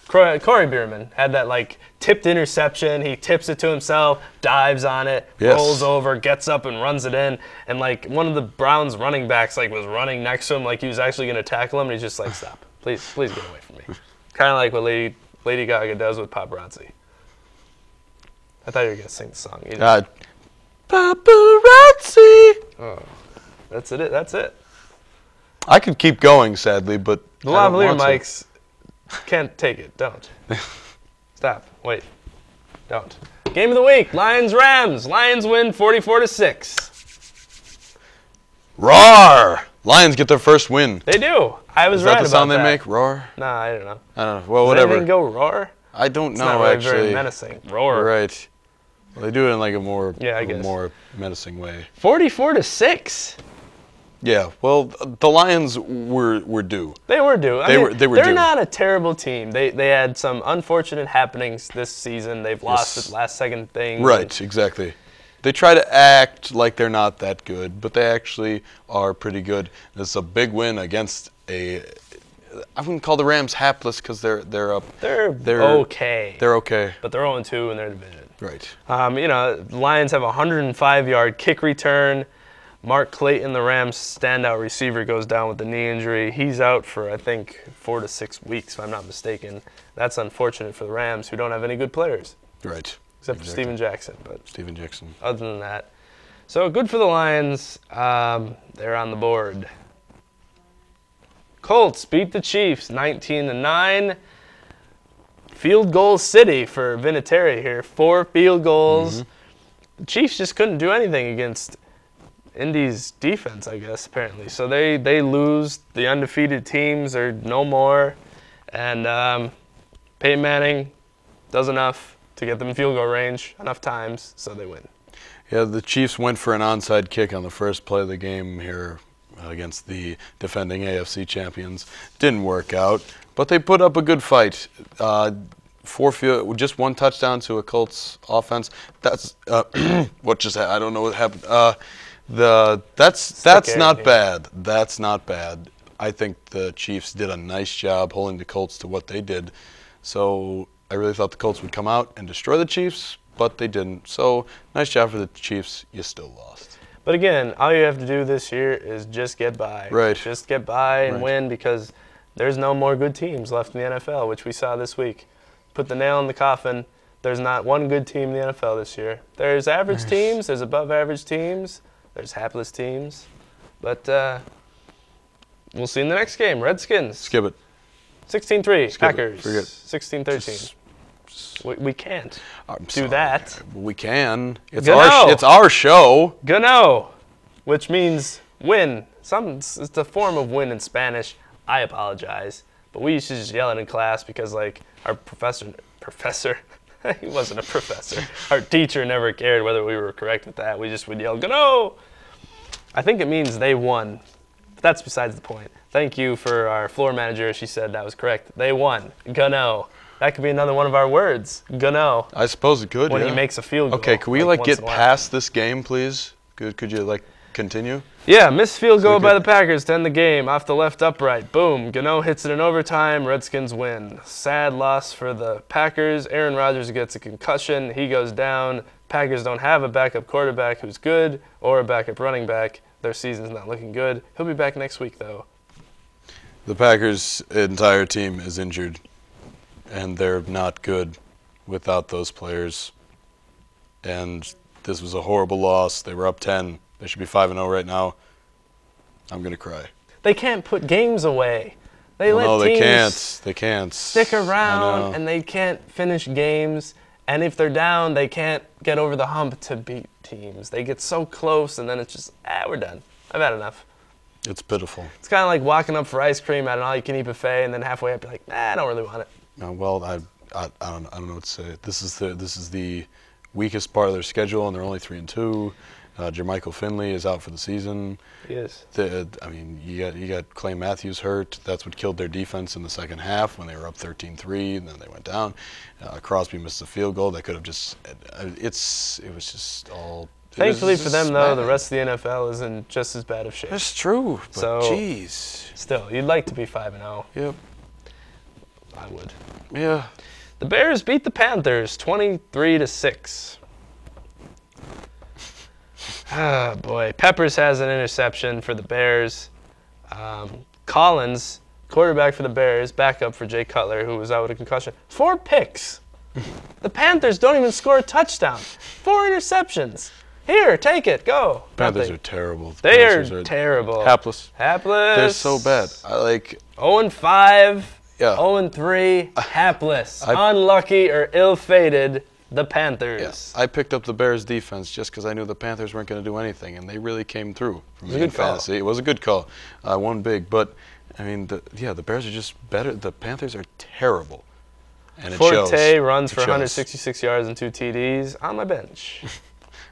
Corey Bierman had that tipped interception. He tips it to himself, dives on it, rolls over, gets up and runs it in. And one of the Browns running backs was running next to him like he was actually going to tackle him. And he's just like, stop. Please get away from me. Kind of like what Lady Gaga does with Paparazzi. I thought you were going to sing the song. Paparazzi. Oh, that's it. That's it. I could keep going, sadly, but the lavalier mics can't take it. Don't. Stop. Wait. Don't. Game of the week: Lions-Rams. Lions win 44-6. Roar! Lions get their first win. They do. I was right about that. Is that the sound they make? Roar? Nah, I don't know. I don't know. Well, Does whatever. anything go roar? I don't know, it's not really actually. very menacing. Roar. Right. Well, they do it in a more more menacing way. 44-6. Yeah. Well, the Lions were due. They were due. They're They're not a terrible team. They had some unfortunate happenings this season. They've lost the last-second thing. Right. Exactly. They try to act like they're not that good, but they actually are pretty good. It's a big win against I wouldn't call the Rams hapless because they're up. They're okay. They're okay. But they're 0-2 in their division. Right. The Lions have a 105-yard kick return. Mark Clayton, the Rams' standout receiver, goes down with a knee injury. He's out for, I think, 4 to 6 weeks, if I'm not mistaken. That's unfortunate for the Rams, who don't have any good players. Right. Except for Steven Jackson. But Steven Jackson. Other than that. So good for the Lions. They're on the board. Colts beat the Chiefs 19-9. Field goal city for Vinatieri here. 4 field goals. The Chiefs just couldn't do anything against Indy's defense, I guess, apparently. So they lose. The undefeated teams are no more. And Peyton Manning does enough to get them in field goal range enough times, so they win. Yeah, the Chiefs went for an onside kick on the first play of the game here against the defending AFC champions. Didn't work out, but they put up a good fight. Just one touchdown to a Colts offense. That's what just happened. I don't know what happened. That's not bad. That's not bad. I think the Chiefs did a nice job holding the Colts to what they did. So I really thought the Colts would come out and destroy the Chiefs, but they didn't. So nice job for the Chiefs. You still lost. But again, all you have to do this year is just get by. Right. Just get by and win, because there's no more good teams left in the NFL, which we saw this week. Put the nail in the coffin. There's not one good team in the NFL this year. There's average teams. There's above average teams. There's hapless teams. But we'll see in the next game. Redskins. Skip it. 16-3. Packers. Forget. 16-13. We can't do that. We can. It's our show. Gano, which means win. It's a form of win in Spanish. I apologize, but we used to just yell it in class because our professor He wasn't a professor. Our teacher never cared whether we were correct with that. We just would yell, "Gano!" I think it means they won. But that's besides the point. Thank you for our floor manager. She said that was correct. They won. Gano. That could be another one of our words. Gano. I suppose it could, When yeah. he makes a field goal. Okay, could we like get past this game, please? Could you continue? Yeah, missed field goal by the Packers to end the game. Off the left upright. Boom. Gano hits it in overtime. Redskins win. Sad loss for the Packers. Aaron Rodgers gets a concussion. He goes down. Packers don't have a backup quarterback who's good or a backup running back. Their season's not looking good. He'll be back next week, though. The Packers' entire team is injured, and they're not good without those players. And this was a horrible loss. They were up 10. They should be 5-0 right now. I'm going to cry. They can't put games away. They Well, let no, teams they can't. stick around, and they can't finish games. And if they're down, they can't get over the hump to beat teams. They get so close, and then it's just, we're done. I've had enough. It's pitiful. It's kind of like walking up for ice cream at an all-you-can-eat buffet, and then halfway up, you're like, I don't really want it. Well, I don't know what to say. This is the weakest part of their schedule, and they're only 3-2. Jermichael Finley is out for the season. He is. You got Clay Matthews hurt. That's what killed their defense in the second half when they were up 13-3, and then they went down. Crosby missed a field goal. They could have just. It was just all. Thankfully for them, though, the rest of the NFL is in just as bad of shape. That's true. But so, jeez. Still, you'd like to be 5-0. Yep. I would. Yeah. The Bears beat the Panthers 23-6. Ah, boy. Peppers has an interception for the Bears. Collins, quarterback for the Bears, backup for Jay Cutler, who was out with a concussion. 4 picks. The Panthers don't even score a touchdown. 4 interceptions. Here, take it. Go. Panthers are terrible. They are terrible. Hapless. Hapless. They're so bad. 0-5. Yeah. 0-3. Hapless. Unlucky or ill-fated. The Panthers. Yes. I picked up the Bears defense just because I knew the Panthers weren't going to do anything, and they really came through. It was a good fantasy. call. It was a good call. Won big, but I mean, the Bears are just better. The Panthers are terrible, and it shows. Forte runs for 166 yards and 2 TDs on my bench.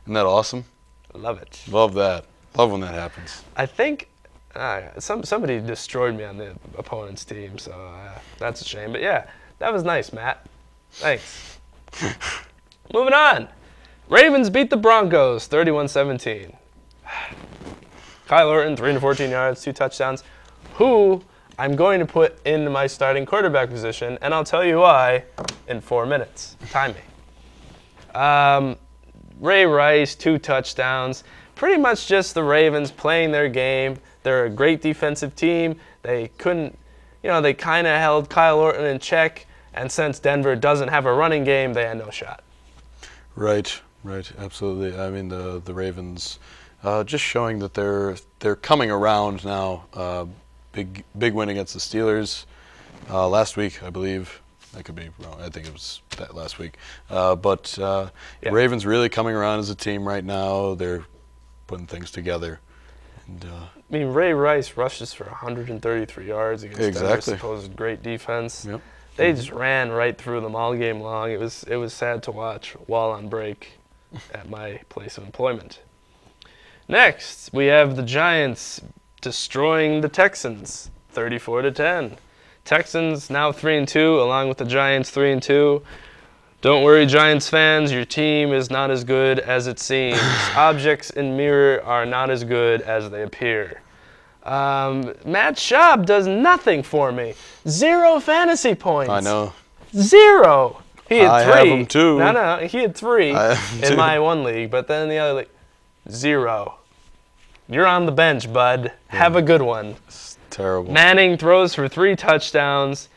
Isn't that awesome? Love it. Love that. Love when that happens. I think somebody destroyed me on the opponent's team, so that's a shame. But yeah, that was nice, Matt. Thanks. Moving on. Ravens beat the Broncos 31-17. Kyle Orton, 314 yards, 2 touchdowns. Who I'm going to put in my starting quarterback position, and I'll tell you why in 4 minutes. Time me. Ray Rice, 2 touchdowns. Pretty much just the Ravens playing their game. They're a great defensive team. They couldn't, they kind of held Kyle Orton in check. And since Denver doesn't have a running game, they had no shot. Right, absolutely. I mean, the Ravens just showing that they're coming around now. Big win against the Steelers last week, I believe. I could be wrong. I think it was that last week. The Ravens really coming around as a team right now. They're putting things together. And, I mean, Ray Rice rushes for 133 yards against Denver's supposed great defense. Yep. They just ran right through them all game long. It was sad to watch while on break at my place of employment. Next, we have the Giants destroying the Texans 34-10. Texans now 3-2, along with the Giants 3-2. Don't worry, Giants fans, your team is not as good as it seems. Objects in mirror are not as good as they appear. Matt Schaub does nothing for me. 0 fantasy points. I know. 0. He had 3. I have them too. No, he had 3 in my one league, but then in the other league, 0. You're on the bench, bud. Yeah. Have a good one. It's terrible. Manning throws for 3 touchdowns.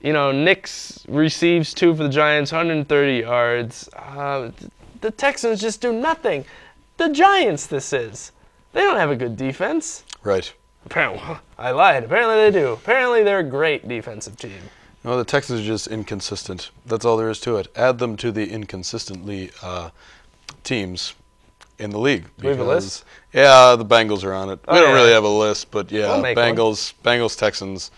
Nix receives 2 for the Giants, 130 yards. The Texans just do nothing. The Giants, this is. They don't have a good defense. Right. Apparently, I lied. Apparently they do. Apparently they're a great defensive team. No, the Texans are just inconsistent. That's all there is to it. Add them to the inconsistently teams in the league. Do we have a list? Yeah, the Bengals are on it. We don't really have a list, but yeah, we'll Bengals, Texans.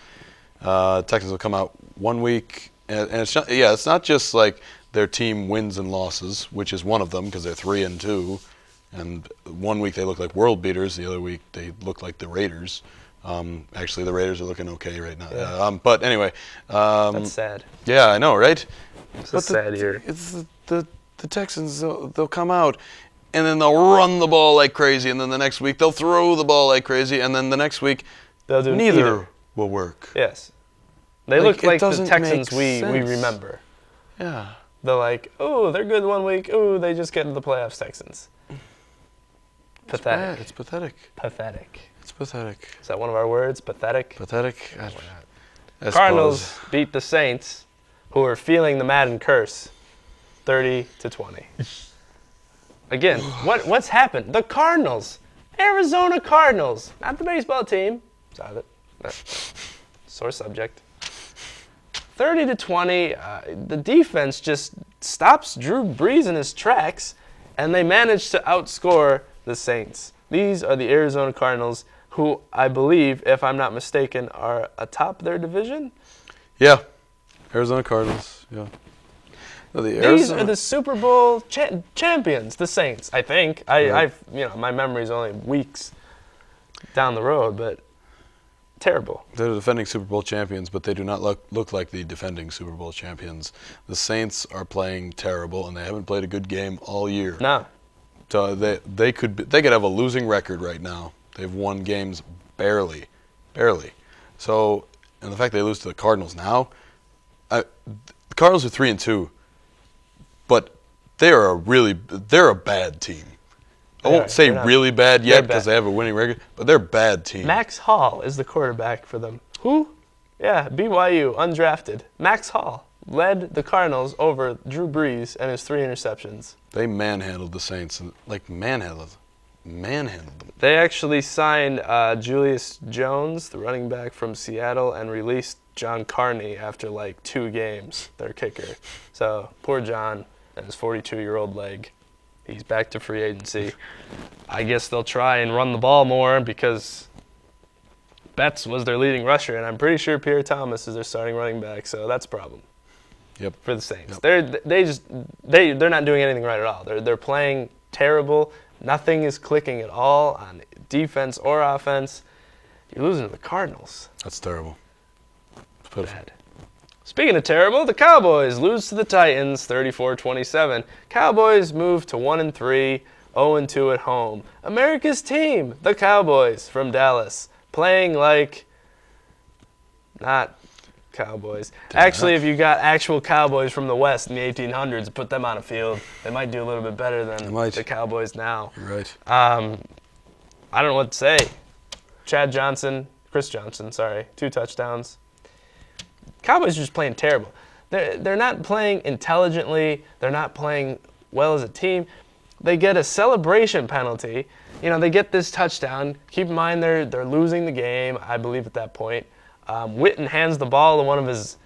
Texans will come out one week And it's not, yeah, it's not just like their team wins and losses, which is one of them because they're 3-2, and one week they look like world beaters, the other week they look like the Raiders. Actually, the Raiders are looking okay right now. Yeah. But anyway, that's sad. Yeah, I know, right? It's a sad year. It's the Texans. They'll come out, and then they'll run the ball like crazy, and then the next week they'll throw the ball like crazy, and then the next week they'll do neither will work. Yes. They look like the doesn't Texans make we sense. remember. Yeah. They're like, oh, they're good one week. Oh, they just get into the playoffs, Texans. Pathetic. It's pathetic. Pathetic. It's pathetic. Is that one of our words? Pathetic? Pathetic. I Cardinals suppose. beat the Saints, who are feeling the Madden curse, 30-20. Again, what's happened? The Cardinals. Arizona Cardinals. Not the baseball team. Stop it. Sore subject. 30-20. The defense just stops Drew Brees in his tracks, and they manage to outscore the Saints. These are the Arizona Cardinals, who I believe, if I'm not mistaken, are atop their division. Yeah, Arizona Cardinals. Yeah. No, These are the Super Bowl champions, the Saints. I think. My memory's only weeks down the road, but terrible. They're the defending Super Bowl champions, but they do not look like the defending Super Bowl champions. The Saints are playing terrible, and they haven't played a good game all year. No. So they could have a losing record right now. They've won games barely. So, and the fact they lose to the Cardinals now, the Cardinals are 3-2, but they're a bad team. I won't say really bad yet because they have a winning record, but they're a bad team. Max Hall is the quarterback for them. Who? Yeah, BYU, undrafted. Max Hall led the Cardinals over Drew Brees and his 3 interceptions. They manhandled the Saints, manhandled them. They actually signed Julius Jones, the running back from Seattle, and released John Carney after like 2 games, their kicker. So poor John and his 42-year-old leg. He's back to free agency. I guess they'll try and run the ball more because Betts was their leading rusher, and I'm pretty sure Pierre Thomas is their starting running back, so that's a problem. Yep. For the Saints. Yep. They're not doing anything right at all. They're playing terrible. Nothing is clicking at all on defense or offense. You're losing to the Cardinals. That's terrible. It's pitiful. Bad. Speaking of terrible, the Cowboys lose to the Titans 34-27. Cowboys move to 1-3, 0-2 at home. America's team, the Cowboys from Dallas, playing like not Cowboys. Actually, if you got actual Cowboys from the West in the 1800s, put them on a field, they might do a little bit better than the Cowboys now. You're right. I don't know what to say. Chris Johnson, 2 touchdowns. Cowboys are just playing terrible. They're not playing intelligently. They're not playing well as a team. They get a celebration penalty. They get this touchdown. Keep in mind they're losing the game, I believe, at that point. Witten hands the ball to one of his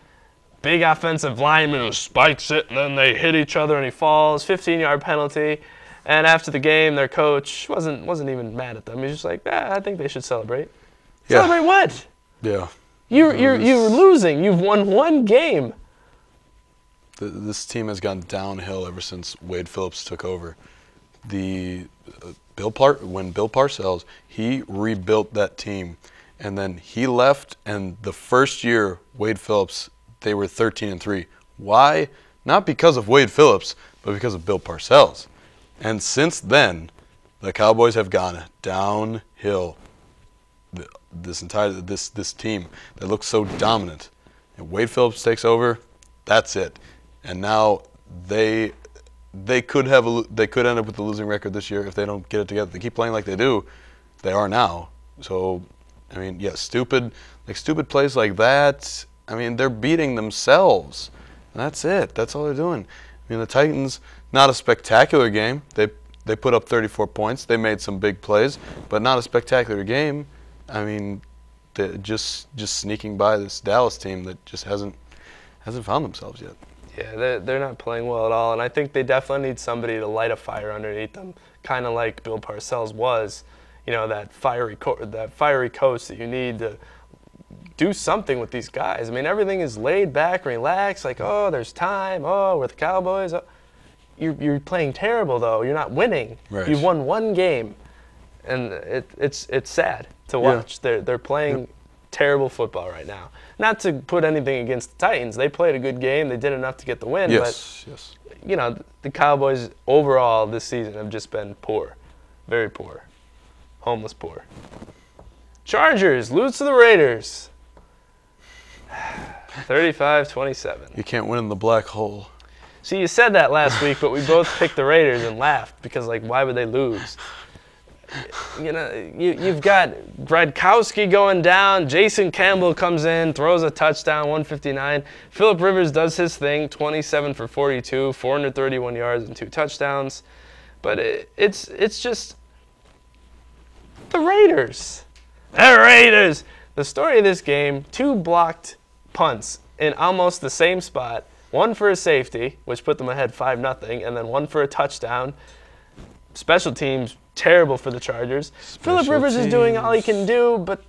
big offensive linemen who spikes it, and then they hit each other and he falls. 15-yard penalty. And after the game, their coach wasn't even mad at them. He's just like, I think they should celebrate. Yeah. Celebrate what? Yeah. You're losing. You've won 1 game. This team has gone downhill ever since Wade Phillips took over. When Bill Parcells, he rebuilt that team, and then he left. And the first year Wade Phillips, they were 13-3. Why? Not because of Wade Phillips, but because of Bill Parcells. And since then, the Cowboys have gone downhill. This team that looks so dominant, and Wade Phillips takes over, that's it. And now they could end up with a losing record this year if they don't get it together. They keep playing like they do. They are now. So, I mean, yeah, stupid plays like that. I mean, they're beating themselves. And that's it. That's all they're doing. I mean, the Titans, not a spectacular game. They put up 34 points. They made some big plays, but not a spectacular game. I mean, just sneaking by this Dallas team that just hasn't found themselves yet. Yeah, they're not playing well at all, and I think they definitely need somebody to light a fire underneath them, kind of like Bill Parcells was, that fiery coach that you need to do something with these guys. I mean, everything is laid back, relaxed, like, oh, there's time, oh, we're the Cowboys. Oh. You're playing terrible, though. You're not winning. Right. You've won one game, and it's sad to watch. Yeah. They're playing terrible football right now. Not to put anything against the Titans. They played a good game. They did enough to get the win. Yes, but, you know, the Cowboys overall this season have just been poor. Very poor. Homeless poor. Chargers lose to the Raiders. 35-27. You can't win in the black hole. See, you said that last week, but we both picked the Raiders and laughed because, like, why would they lose? You know, you've got Bradkowski going down. Jason Campbell comes in, throws a touchdown, 159. Phillip Rivers does his thing, 27 for 42, 431 yards and 2 touchdowns. But it's just the Raiders. The Raiders. The story of this game, 2 blocked punts in almost the same spot. One for a safety, which put them ahead 5-0, and then one for a touchdown. Special teams, terrible for the Chargers. Phillip Rivers is doing all he can do, but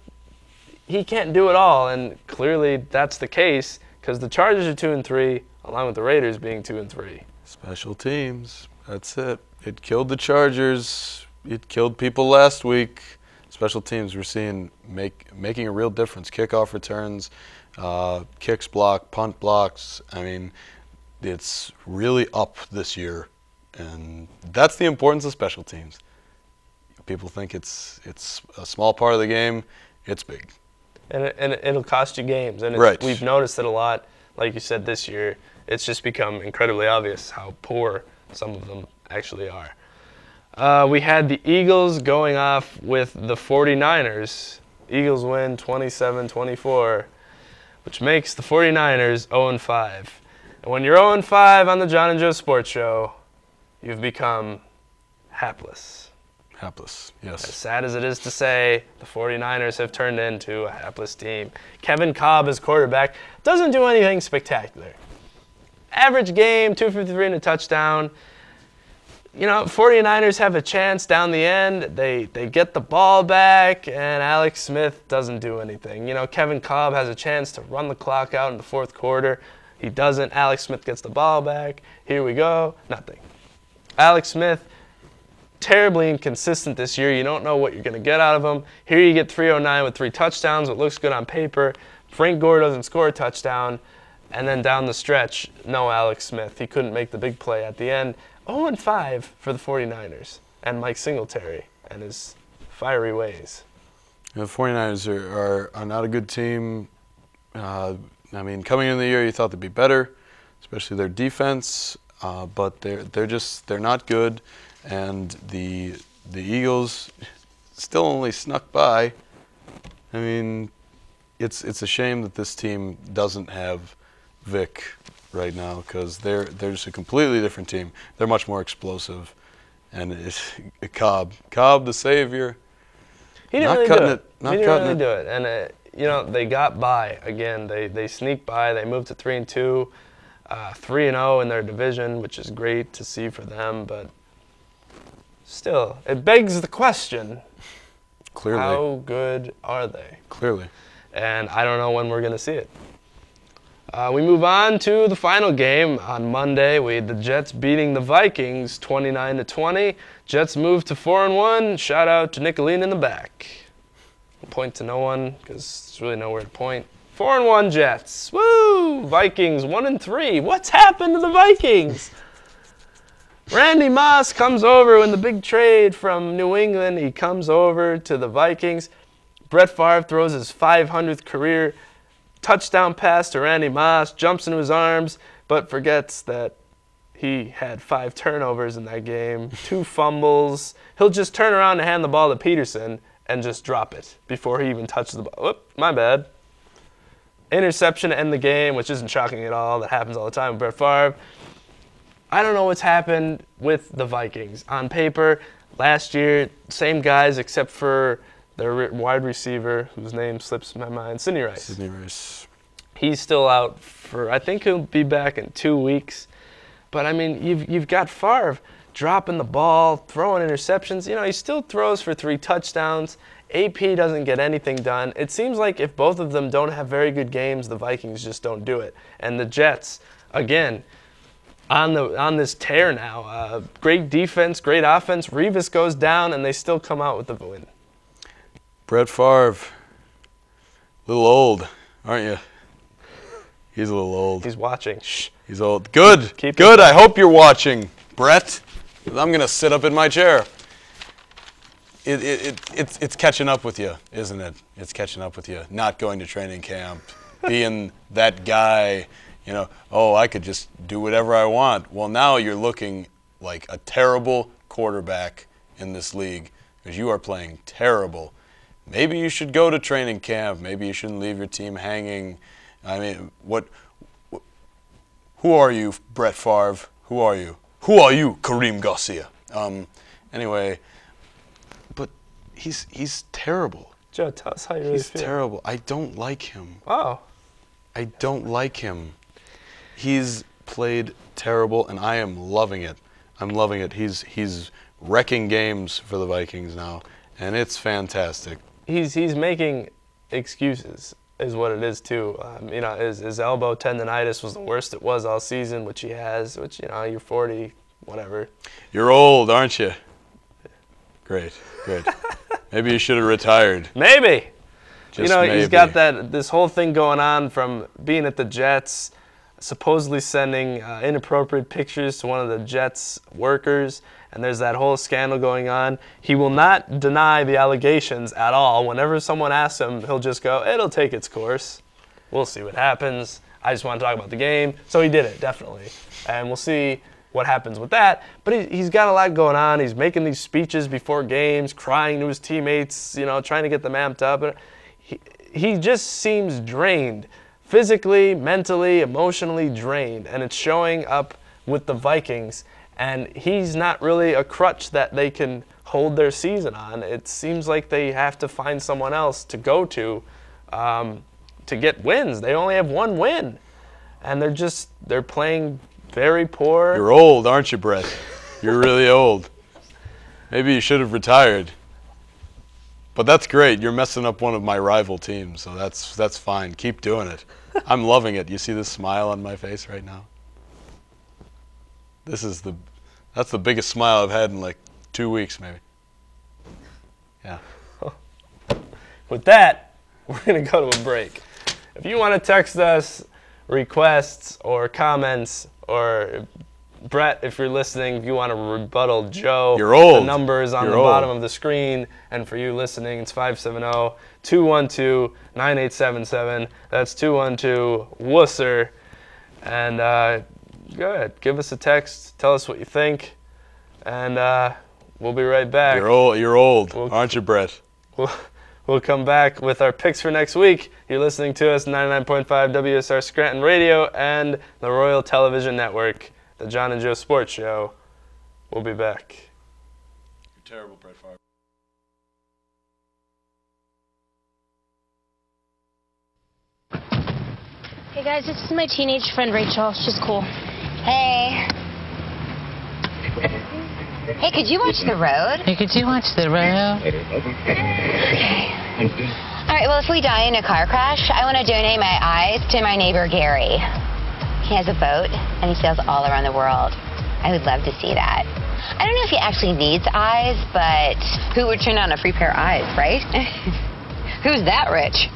he can't do it all, and clearly that's the case because the Chargers are 2-3, along with the Raiders being 2-3. Special teams, that's it. It killed the Chargers. It killed people last week. Special teams we're seeing making a real difference. Kickoff returns, kicks blocked, punt blocks. I mean, it's really up this year, and that's the importance of special teams. People think it's a small part of the game. It's big. And it'll cost you games. And right. We've noticed it a lot. Like you said, this year, it's just become incredibly obvious how poor some of them actually are. We had the Eagles going off with the 49ers. Eagles win 27-24, which makes the 49ers 0-5. And when you're 0-5 on the John and Joe Sports Show, you've become hapless. Hapless, yes. As sad as it is to say, the 49ers have turned into a hapless team. Kevin Cobb as quarterback doesn't do anything spectacular. Average game, 253 and a touchdown. You know, 49ers have a chance down the end. They get the ball back, and Alex Smith doesn't do anything. You know, Kevin Cobb has a chance to run the clock out in the fourth quarter. He doesn't. Alex Smith gets the ball back. Here we go. Nothing. Alex Smith, terribly inconsistent this year. You don't know what you're going to get out of him. Here you get 309 with 3 touchdowns. It looks good on paper. Frank Gore doesn't score a touchdown. And then down the stretch, no Alex Smith. He couldn't make the big play at the end. 0-5 for the 49ers and Mike Singletary and his fiery ways. The 49ers are not a good team. I mean, coming into the year, you thought they'd be better, especially their defense, but they're not good. And the Eagles still only snuck by. I mean, it's a shame that this team doesn't have Vic right now because they're just a completely different team. They're much more explosive, and it's Cobb the savior. He didn't really do it. He didn't really do it, and you know, they got by again. They sneaked by. They moved to 3-2, 3-0 in their division, which is great to see for them. But still, it begs the question: clearly, how good are they? Clearly, and I don't know when we're gonna see it. We move on to the final game on Monday. We had the Jets beating the Vikings 29-20. Jets moved to 4-1. Shout out to Nicolene in the back. I'll point to no one because there's really nowhere to point. 4-1 Jets. Woo! Vikings 1-3. What's happened to the Vikings? Randy Moss comes over in the big trade from New England. He comes over to the Vikings. Brett Favre throws his 500th career touchdown pass to Randy Moss, jumps into his arms, but forgets that he had 5 turnovers in that game, 2 fumbles. He'll just turn around and hand the ball to Peterson and just drop it before he even touches the ball. Whoop, my bad. Interception to end the game, which isn't shocking at all. That happens all the time with Brett Favre. I don't know what's happened with the Vikings. On paper, last year, same guys except for their wide receiver, whose name slips my mind, Sidney Rice. Sidney Rice. He's still out for, I think he'll be back in 2 weeks. But, I mean, you've got Favre dropping the ball, throwing interceptions. You know, he still throws for 3 touchdowns. AP doesn't get anything done. It seems like if both of them don't have very good games, the Vikings just don't do it. And the Jets, again, on this tear now. Great defense, great offense. Revis goes down, and they still come out with the win. Brett Favre, a little old, aren't you? He's a little old. He's watching. Shh. He's old. Good. Good. I hope you're watching, Brett. I'm going to sit up in my chair. It's catching up with you, isn't it? It's catching up with you. Not going to training camp, being that guy, you know, oh, I could just do whatever I want. Well, now you're looking like a terrible quarterback in this league because you are playing terrible. Maybe you should go to training camp. Maybe you shouldn't leave your team hanging. I mean, who are you, Brett Favre? Who are you? Who are you, Kareem Garcia? Anyway, but he's terrible. Joe, tell us how you really feel. He's terrible. I don't like him. Oh. I don't like him. He's played terrible, and I am loving it. I'm loving it. He's wrecking games for the Vikings now, and it's fantastic. He's making excuses, is what it is too. You know, his elbow tendonitis was the worst it was all season, which he has. Which, you know, you're 40, whatever. You're old, aren't you? Great, great. Maybe you should have retired. Maybe. Just you know, maybe. He's got this whole thing going on from being at the Jets, supposedly sending inappropriate pictures to one of the Jets workers, and there's that whole scandal going on. He will not deny the allegations at all. Whenever someone asks him, he'll just go, it'll take its course. We'll see what happens. I just want to talk about the game. So he did it, definitely. And we'll see what happens with that. But he's got a lot going on. He's making these speeches before games, crying to his teammates, you know, trying to get them amped up. He just seems drained. Physically, mentally, emotionally drained, and it's showing up with the Vikings, and he's not really a crutch that they can hold their season on. It seems like they have to find someone else to go to get wins. They only have one win, and they're playing very poor. You're old, aren't you, Brett? You're really old. Maybe you should have retired. But that's great. You're messing up one of my rival teams, so that's fine. Keep doing it. I'm loving it. You see this smile on my face right now? That's the biggest smile I've had in like 2 weeks, maybe. Yeah. With that, we're going to go to a break. If you want to text us requests or comments, or Brett, if you're listening, if you want to rebuttal Joe, you're old. The number is on the bottom of the screen. And for you listening, it's 570-212-9877. That's 212-WUSSER. And go ahead, give us a text. Tell us what you think. And we'll be right back. You're old, aren't you, Brett? We'll come back with our picks for next week. You're listening to us 99.5 WSR Scranton Radio and the Royal Television Network. The John and Joe Sports Show. We'll be back. You're terrible, Brett Favre. Hey guys, this is my teenage friend Rachel. She's cool. Hey. Hey, could you watch the road? Hey, could you watch the road? Okay. All right, well, if we die in a car crash, I want to donate my eyes to my neighbor Gary. He has a boat, and he sails all around the world. I would love to see that. I don't know if he actually needs eyes, but who would turn on a free pair of eyes, right? Who's that rich?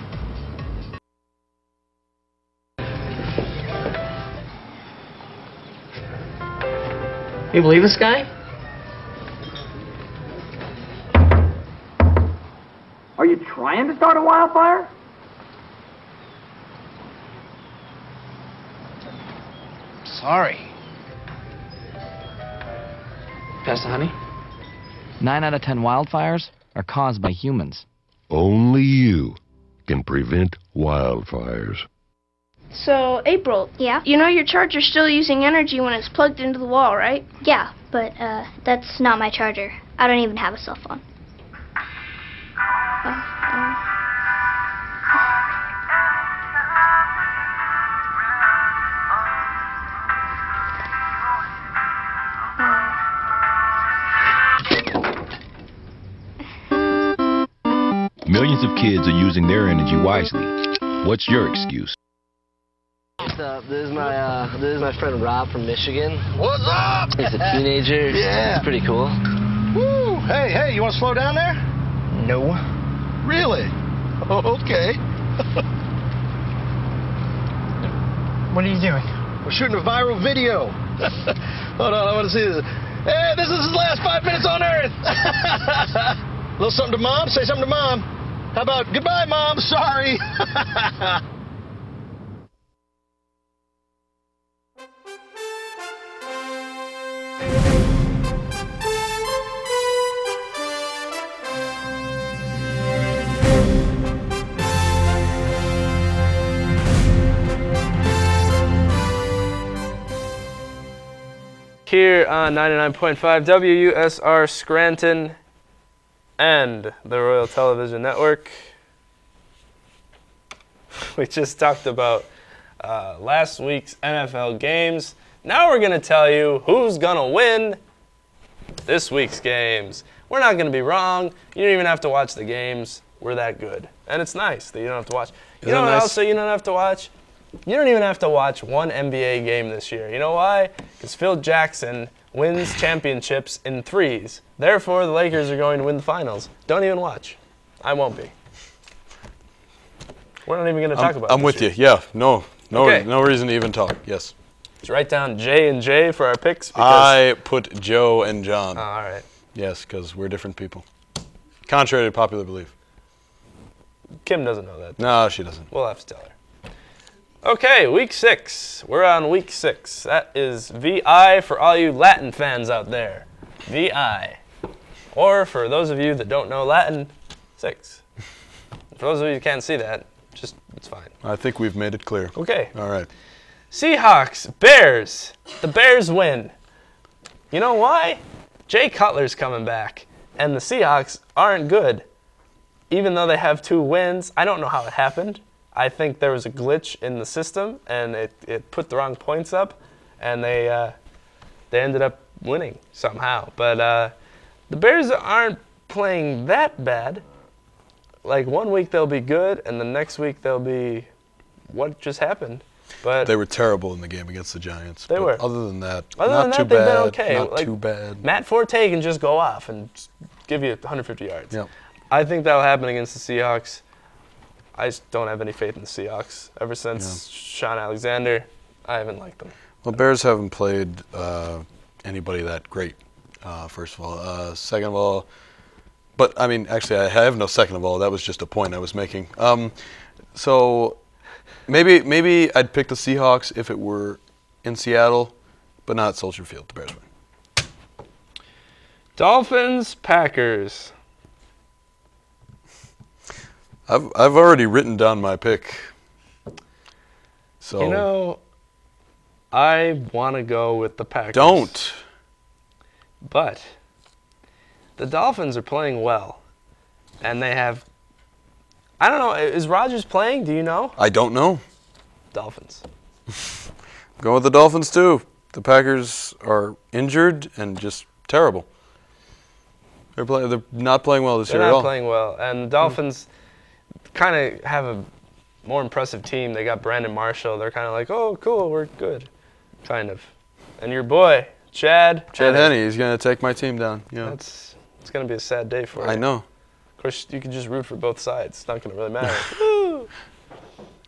You believe this guy? Are you trying to start a wildfire? Sorry. Pass the honey? 9 out of 10 wildfires are caused by humans. Only you can prevent wildfires. So, April. Yeah? You know your charger's still using energy when it's plugged into the wall, right? Yeah, but that's not my charger. I don't even have a cell phone. Millions of kids are using their energy wisely. What's your excuse? What's up? This is my friend Rob from Michigan. What's up? He's a teenager. Yeah. It's pretty cool. Woo! Hey, you want to slow down there? No. Really? Oh, okay. What are you doing? We're shooting a viral video. Hold on, I want to see this. Hey, this is his last 5 minutes on Earth. A little something to Mom? Say something to Mom. How about, goodbye, Mom, sorry. Here on 99.5 WUSR Scranton and the Royal Television Network. We just talked about last week's NFL games. Now we're going to tell you who's going to win this week's games. We're not going to be wrong. You don't even have to watch the games. We're that good. And it's nice that you don't have to watch. You know what else you don't have to watch? You don't even have to watch one NBA game this year. You know why? Because Phil Jackson wins championships in threes. Therefore, the Lakers are going to win the finals. Don't even watch. I won't be. We're not even going to talk about it. I'm with you. Yeah. No reason to even talk. Yes. Let's write down J and J for our picks. I put Joe and John. Oh, all right. Yes, because we're different people. Contrary to popular belief. Kim doesn't know that. No, she doesn't. We'll have to tell her. Okay, week 6. We're on week 6. That is VI for all you Latin fans out there. VI. Or for those of you that don't know Latin, 6. For those of you who can't see that, just it's fine. I think we've made it clear. Okay. All right. Seahawks, Bears. The Bears win. You know why? Jay Cutler's coming back, and the Seahawks aren't good. Even though they have 2 wins, I don't know how it happened. I think there was a glitch in the system, and it put the wrong points up, and they ended up winning somehow. But the Bears aren't playing that bad. Like, one week they'll be good, and the next week they'll be what just happened. But they were terrible in the game against the Giants. They were. Other than that, not too they've bad. Been okay. Not like, too bad. Matt Forte can just go off and give you 150 yards. Yep. I think that'll happen against the Seahawks. I just don't have any faith in the Seahawks. Ever since Sean Alexander, I haven't liked them. Well, Bears haven't played anybody that great, first of all. Second of all, but, I mean, actually, I have no second of all. That was just a point I was making. So maybe I'd pick the Seahawks if it were in Seattle, but not at Soldier Field. The Bears win. Dolphins, Packers. I've already written down my pick. So you know, I want to go with the Packers. Don't. But the Dolphins are playing well, and they have. I don't know. Is Rodgers playing? Do you know? I don't know. Dolphins. Going with the Dolphins too. The Packers are injured and just terrible. They're not playing well this year at all. They're not playing well, and the Dolphins kind of have a more impressive team. They got Brandon Marshall. They're kind of like, oh, cool, we're good, kind of. And your boy, Chad Henne, he's going to take my team down. Yeah. It's going to be a sad day for you. I know. Of course, you can just root for both sides. It's not going to really matter. Woo!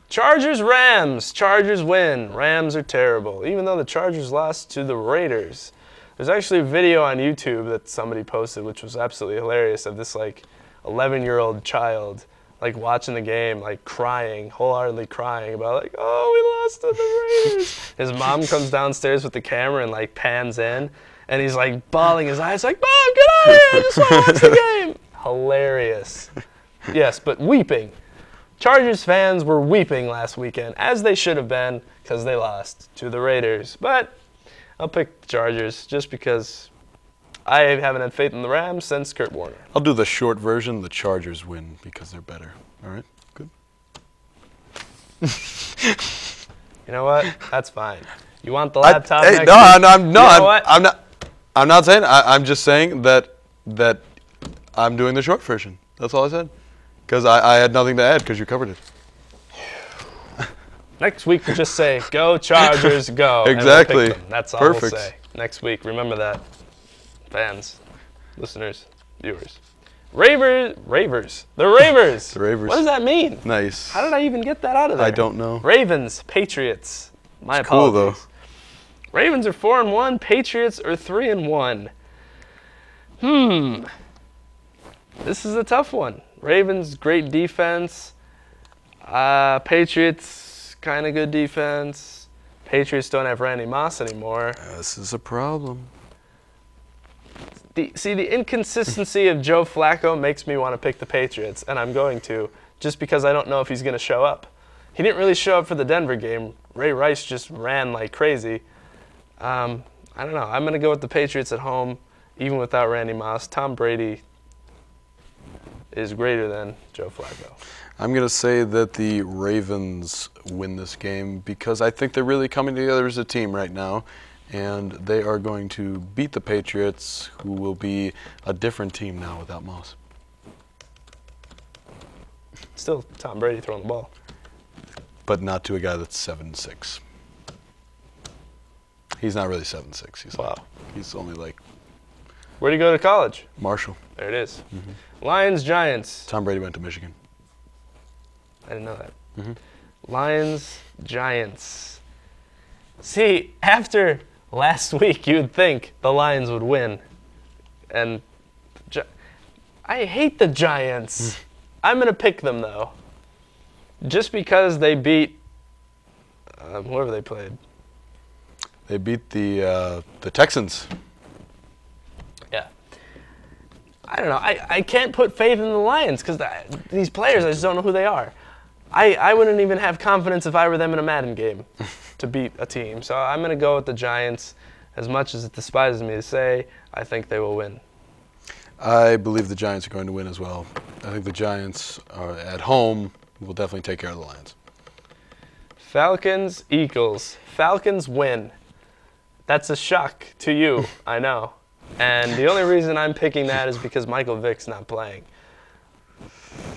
Chargers, Rams. Chargers win. Rams are terrible. Even though the Chargers lost to the Raiders. There's actually a video on YouTube that somebody posted, which was absolutely hilarious, of this like 11-year-old child like watching the game, like crying, wholeheartedly crying about like, oh, we lost to the Raiders. His mom comes downstairs with the camera and like pans in, and he's like bawling his eyes, like, Mom, get out of here! I just want to watch the game. Hilarious. Yes, but weeping. Chargers fans were weeping last weekend, as they should have been, because they lost to the Raiders. But I'll pick the Chargers just because I haven't had faith in the Rams since Kurt Warner. I'll do the short version. The Chargers win because they're better. All right? Good. You know what? That's fine. You want the laptop next week? I'm not saying. I'm just saying that I'm doing the short version. That's all I said. Because I had nothing to add because you covered it. Next week, we'll just say, go Chargers, go. Exactly. And we'll pick them. That's all Perfect. we'll say. Next week, remember that. Fans, listeners, viewers. Ravers. The Ravers. The Ravers. What does that mean? Nice. How did I even get that out of there? I don't know. Ravens, Patriots. My it's cool, apologies. though. Ravens are 4-1. Patriots are 3-1. This is a tough one. Ravens, great defense. Patriots, kind of good defense. Patriots don't have Randy Moss anymore. This is a problem. The inconsistency of Joe Flacco makes me want to pick the Patriots, and I'm going to, just because I don't know if he's going to show up. He didn't really show up for the Denver game. Ray Rice just ran like crazy. I don't know. I'm going to go with the Patriots at home, even without Randy Moss. Tom Brady is greater than Joe Flacco. I'm going to say that the Ravens win this game because I think they're really coming together as a team right now, and they are going to beat the Patriots, who will be a different team now without Moss. Still Tom Brady throwing the ball. But not to a guy that's 7'6". He's not really 7'6". He's only like... Where'd he go to college? Marshall. There it is. Lions, Giants. Tom Brady went to Michigan. I didn't know that. Lions, Giants. See, after last week, you would think the Lions would win. And I hate the Giants. I'm going to pick them, though. Just because they beat whoever they played. They beat the Texans. Yeah. I don't know. I can't put faith in the Lions because these players, I just don't know who they are. I wouldn't even have confidence if I were them in a Madden game to beat a team. So I'm going to go with the Giants. As much as it despises me to say, I think they will win. I believe the Giants are going to win as well. I think the Giants are at home will definitely take care of the Lions. Falcons, Eagles. Falcons win. That's a shock to you, I know. And the only reason I'm picking that is because Michael Vick's not playing.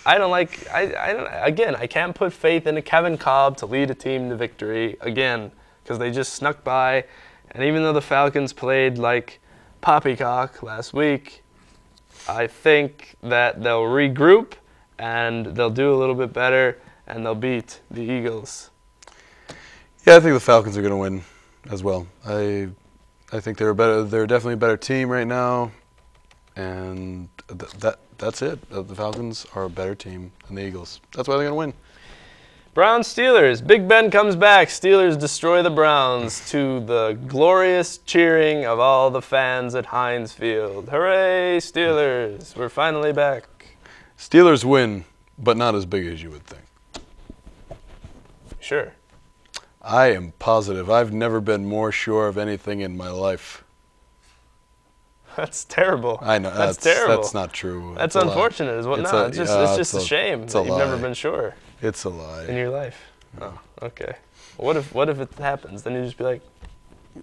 I don't like, again, I can't put faith into Kevin Kolb to lead a team to victory, again, because they just snuck by. And even though the Falcons played like poppycock last week, I think that they'll regroup and they'll do a little bit better and they'll beat the Eagles. Yeah, I think the Falcons are going to win as well. I think they're better. They're definitely a better team right now, and that's it. The Falcons are a better team than the Eagles. That's why they're going to win. Browns, Steelers. Big Ben comes back. Steelers destroy the Browns to the glorious cheering of all the fans at Heinz Field. Hooray, Steelers. We're finally back. Steelers win, but not as big as you would think. Sure. I am positive. I've never been more sure of anything in my life. That's terrible. I know. That's terrible. That's not true. That's unfortunate. Is what? No, it's just a shame that you've never been sure. It's a lie. In your life. Oh, okay. Well, what if it happens? Then you just be like,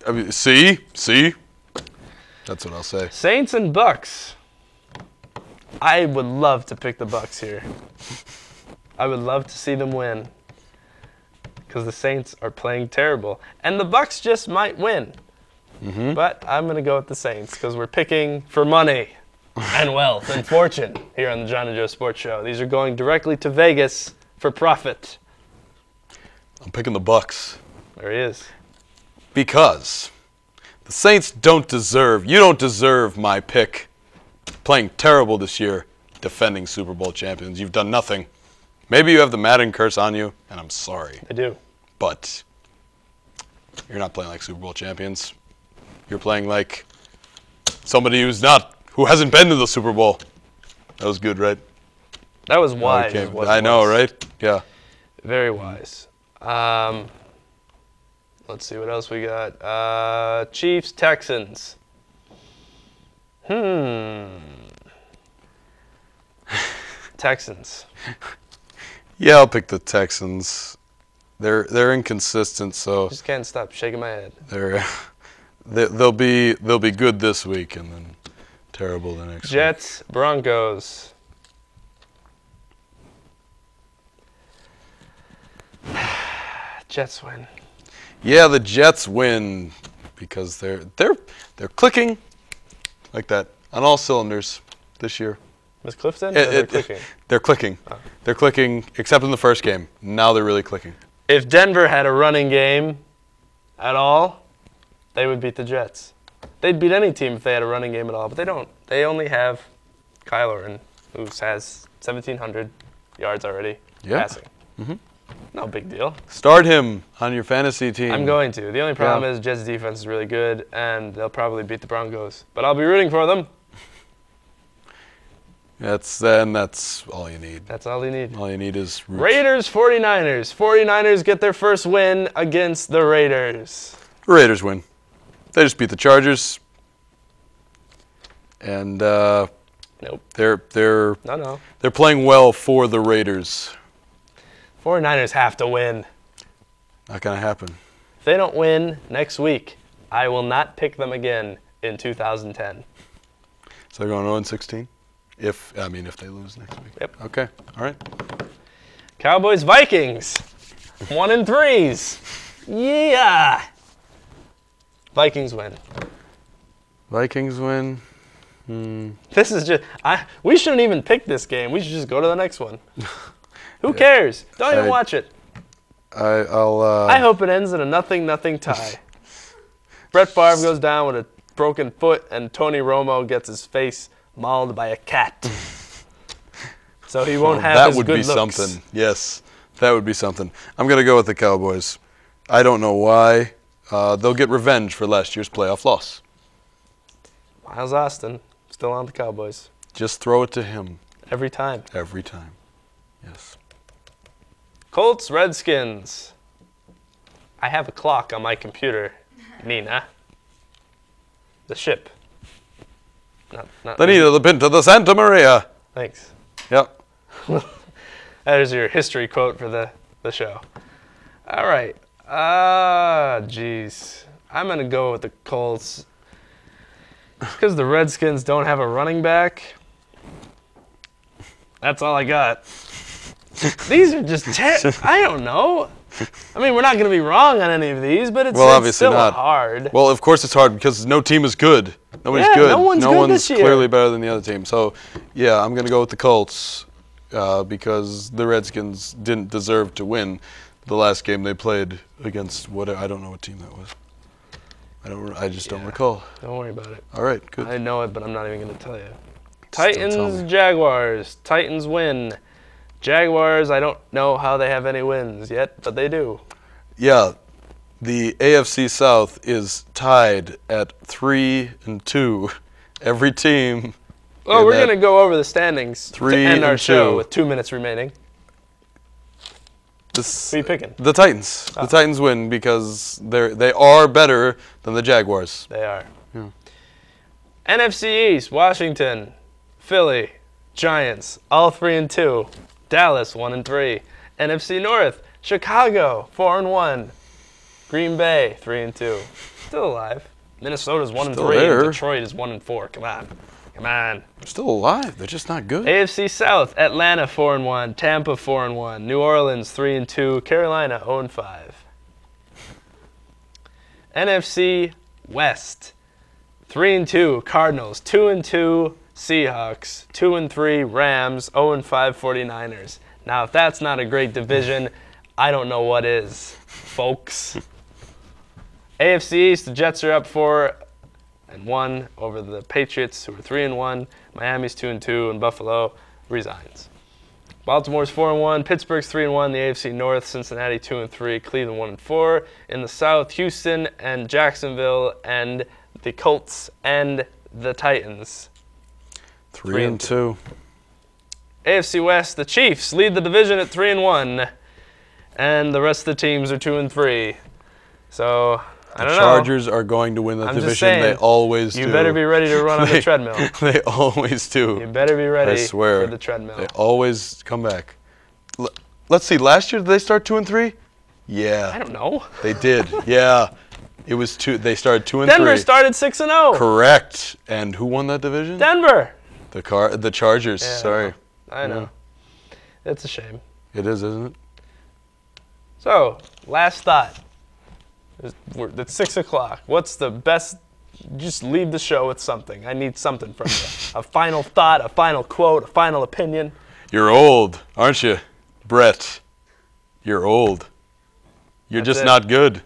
I mean, see? That's what I'll say. Saints and Bucks. I would love to pick the Bucks here. I would love to see them win. Because the Saints are playing terrible. And the Bucks just might win. But I'm going to go with the Saints because we're picking for money and wealth and fortune here on the John and Joe Sports Show. These are going directly to Vegas for profit. I'm picking the Bucks. There he is. Because the Saints don't deserve, you don't deserve my pick. Playing terrible this year, defending Super Bowl champions. You've done nothing. Maybe you have the Madden curse on you, and I'm sorry. I do. But you're not playing like Super Bowl champions. You're playing like somebody who hasn't been to the Super Bowl. That was good, right? That was wise. I know, right? Yeah. Very wise. Let's see what else we got. Chiefs, Texans. Texans. Yeah, I'll pick the Texans. They're inconsistent, so Just can't stop shaking my head. They'll be good this week and then terrible the next week. Jets, Broncos. Jets win. Yeah, the Jets win because they're clicking like that on all cylinders this year. Miss Clifton? They're clicking. They're clicking. Oh. They're clicking, except in the first game. Now they're really clicking. If Denver had a running game at all, they would beat the Jets. They'd beat any team if they had a running game at all, but they don't. They only have Kyler, who has 1,700 yards already passing. Mm-hmm. No big deal. Start him on your fantasy team. I'm going to. The only problem is Jets' defense is really good, and they'll probably beat the Broncos. But I'll be rooting for them. That's all you need. That's all you need. All you need is roots. Raiders, 49ers. 49ers get their first win against the Raiders. The Raiders win. They just beat the Chargers. And nope. They're They're playing well for the Raiders. 49ers have to win. Not gonna happen. If they don't win next week, I will not pick them again in 2010. So they're going 0-16? If they lose next week. Yep. Okay. All right. Cowboys, Vikings. 1-3s. Yeah. Vikings win. Vikings win. This is just we shouldn't even pick this game. We should just go to the next one. Who cares? Don't even watch it. I hope it ends in a 0-0 tie. Brett Favre goes down with a broken foot, and Tony Romo gets his face mauled by a cat. So he won't have his good looks. That would be something. Yes, that would be something. I'm going to go with the Cowboys. I don't know why. They'll get revenge for last year's playoff loss. Miles Austin, still on the Cowboys. Just throw it to him. Every time. Every time. Yes. Colts, Redskins. I have a clock on my computer, Nina. The ship. The Nina, the Pinta, the Santa Maria. Thanks. Yep. That is your history quote for the show. All right. Jeez. I'm going to go with the Colts. Because the Redskins don't have a running back. That's all I got. These are just I don't know. I mean, we're not going to be wrong on any of these, but it's still hard. Well, of course it's hard because no team is good. Nobody's good. No one's clearly better than the other team. So, yeah, I'm going to go with the Colts because the Redskins didn't deserve to win the last game they played against I don't know what team that was. I just don't recall. Don't worry about it. All right, good. I know it, but I'm not even going to tell you. Titans, Jaguars. Titans win. Jaguars, I don't know how they have any wins yet, but they do. Yeah, the AFC South is tied at 3-2. Every team. Well, we're going to go over the standings to end our show with 2 minutes remaining. Who are you picking? The Titans. Oh. The Titans win because they are better than the Jaguars. They are. Yeah. NFC East, Washington, Philly, Giants, all 3-2. Dallas, 1-3. NFC North, Chicago, 4-1. Green Bay, 3-2. Still alive. Minnesota's 1-3. And Detroit is 1-4. Come on. Come on. They're still alive. They're just not good. AFC South, Atlanta, 4-1. Tampa, 4-1. New Orleans, 3-2. Carolina, 0-5. NFC West, 3-2. Cardinals, 2-2. Seahawks, 2-3 Rams, 0-5 49ers. Now, if that's not a great division, I don't know what is, folks. AFC East, the Jets are up 4-1 over the Patriots, who are 3-1. Miami's 2-2, and Buffalo resigns. Baltimore's 4-1, Pittsburgh's 3-1, the AFC North, Cincinnati 2-3, Cleveland 1-4. In the South, Houston and Jacksonville and the Colts and the Titans. 3-2. AFC West, the Chiefs lead the division at 3-1, and the rest of the teams are 2-3. So I don't know. The Chargers are going to win the division. Saying, they always do. You better be ready to run on the treadmill. They always do. You better be ready. I swear. For the treadmill. They always come back. Let's see. Last year, did they start 2-3? Yeah. I don't know. They did. Yeah. It was They started 2-3. Denver started 6-0. Correct. And who won that division? Denver. The Chargers. Yeah, Sorry. I know. It's a shame. It is, isn't it? So, last thought. It's 6 o'clock. What's the best? Just leave the show with something. I need something from you. A final thought, a final quote, a final opinion. You're old, aren't you, Brett? You're old. You're just not good.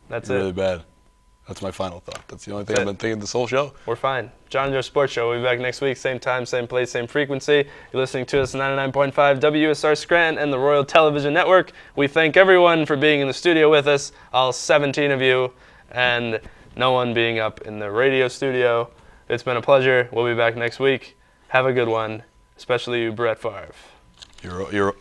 That's You're it. really bad. That's my final thought. That's the only thing I've been thinking this whole show. We're fine. John and Joe Sports Show. We'll be back next week. Same time, same place, same frequency. You're listening to us on 99.5 WSR Scranton and the Royal Television Network. We thank everyone for being in the studio with us, all 17 of you, and no one being up in the radio studio. It's been a pleasure. We'll be back next week. Have a good one, especially you, Brett Favre. You're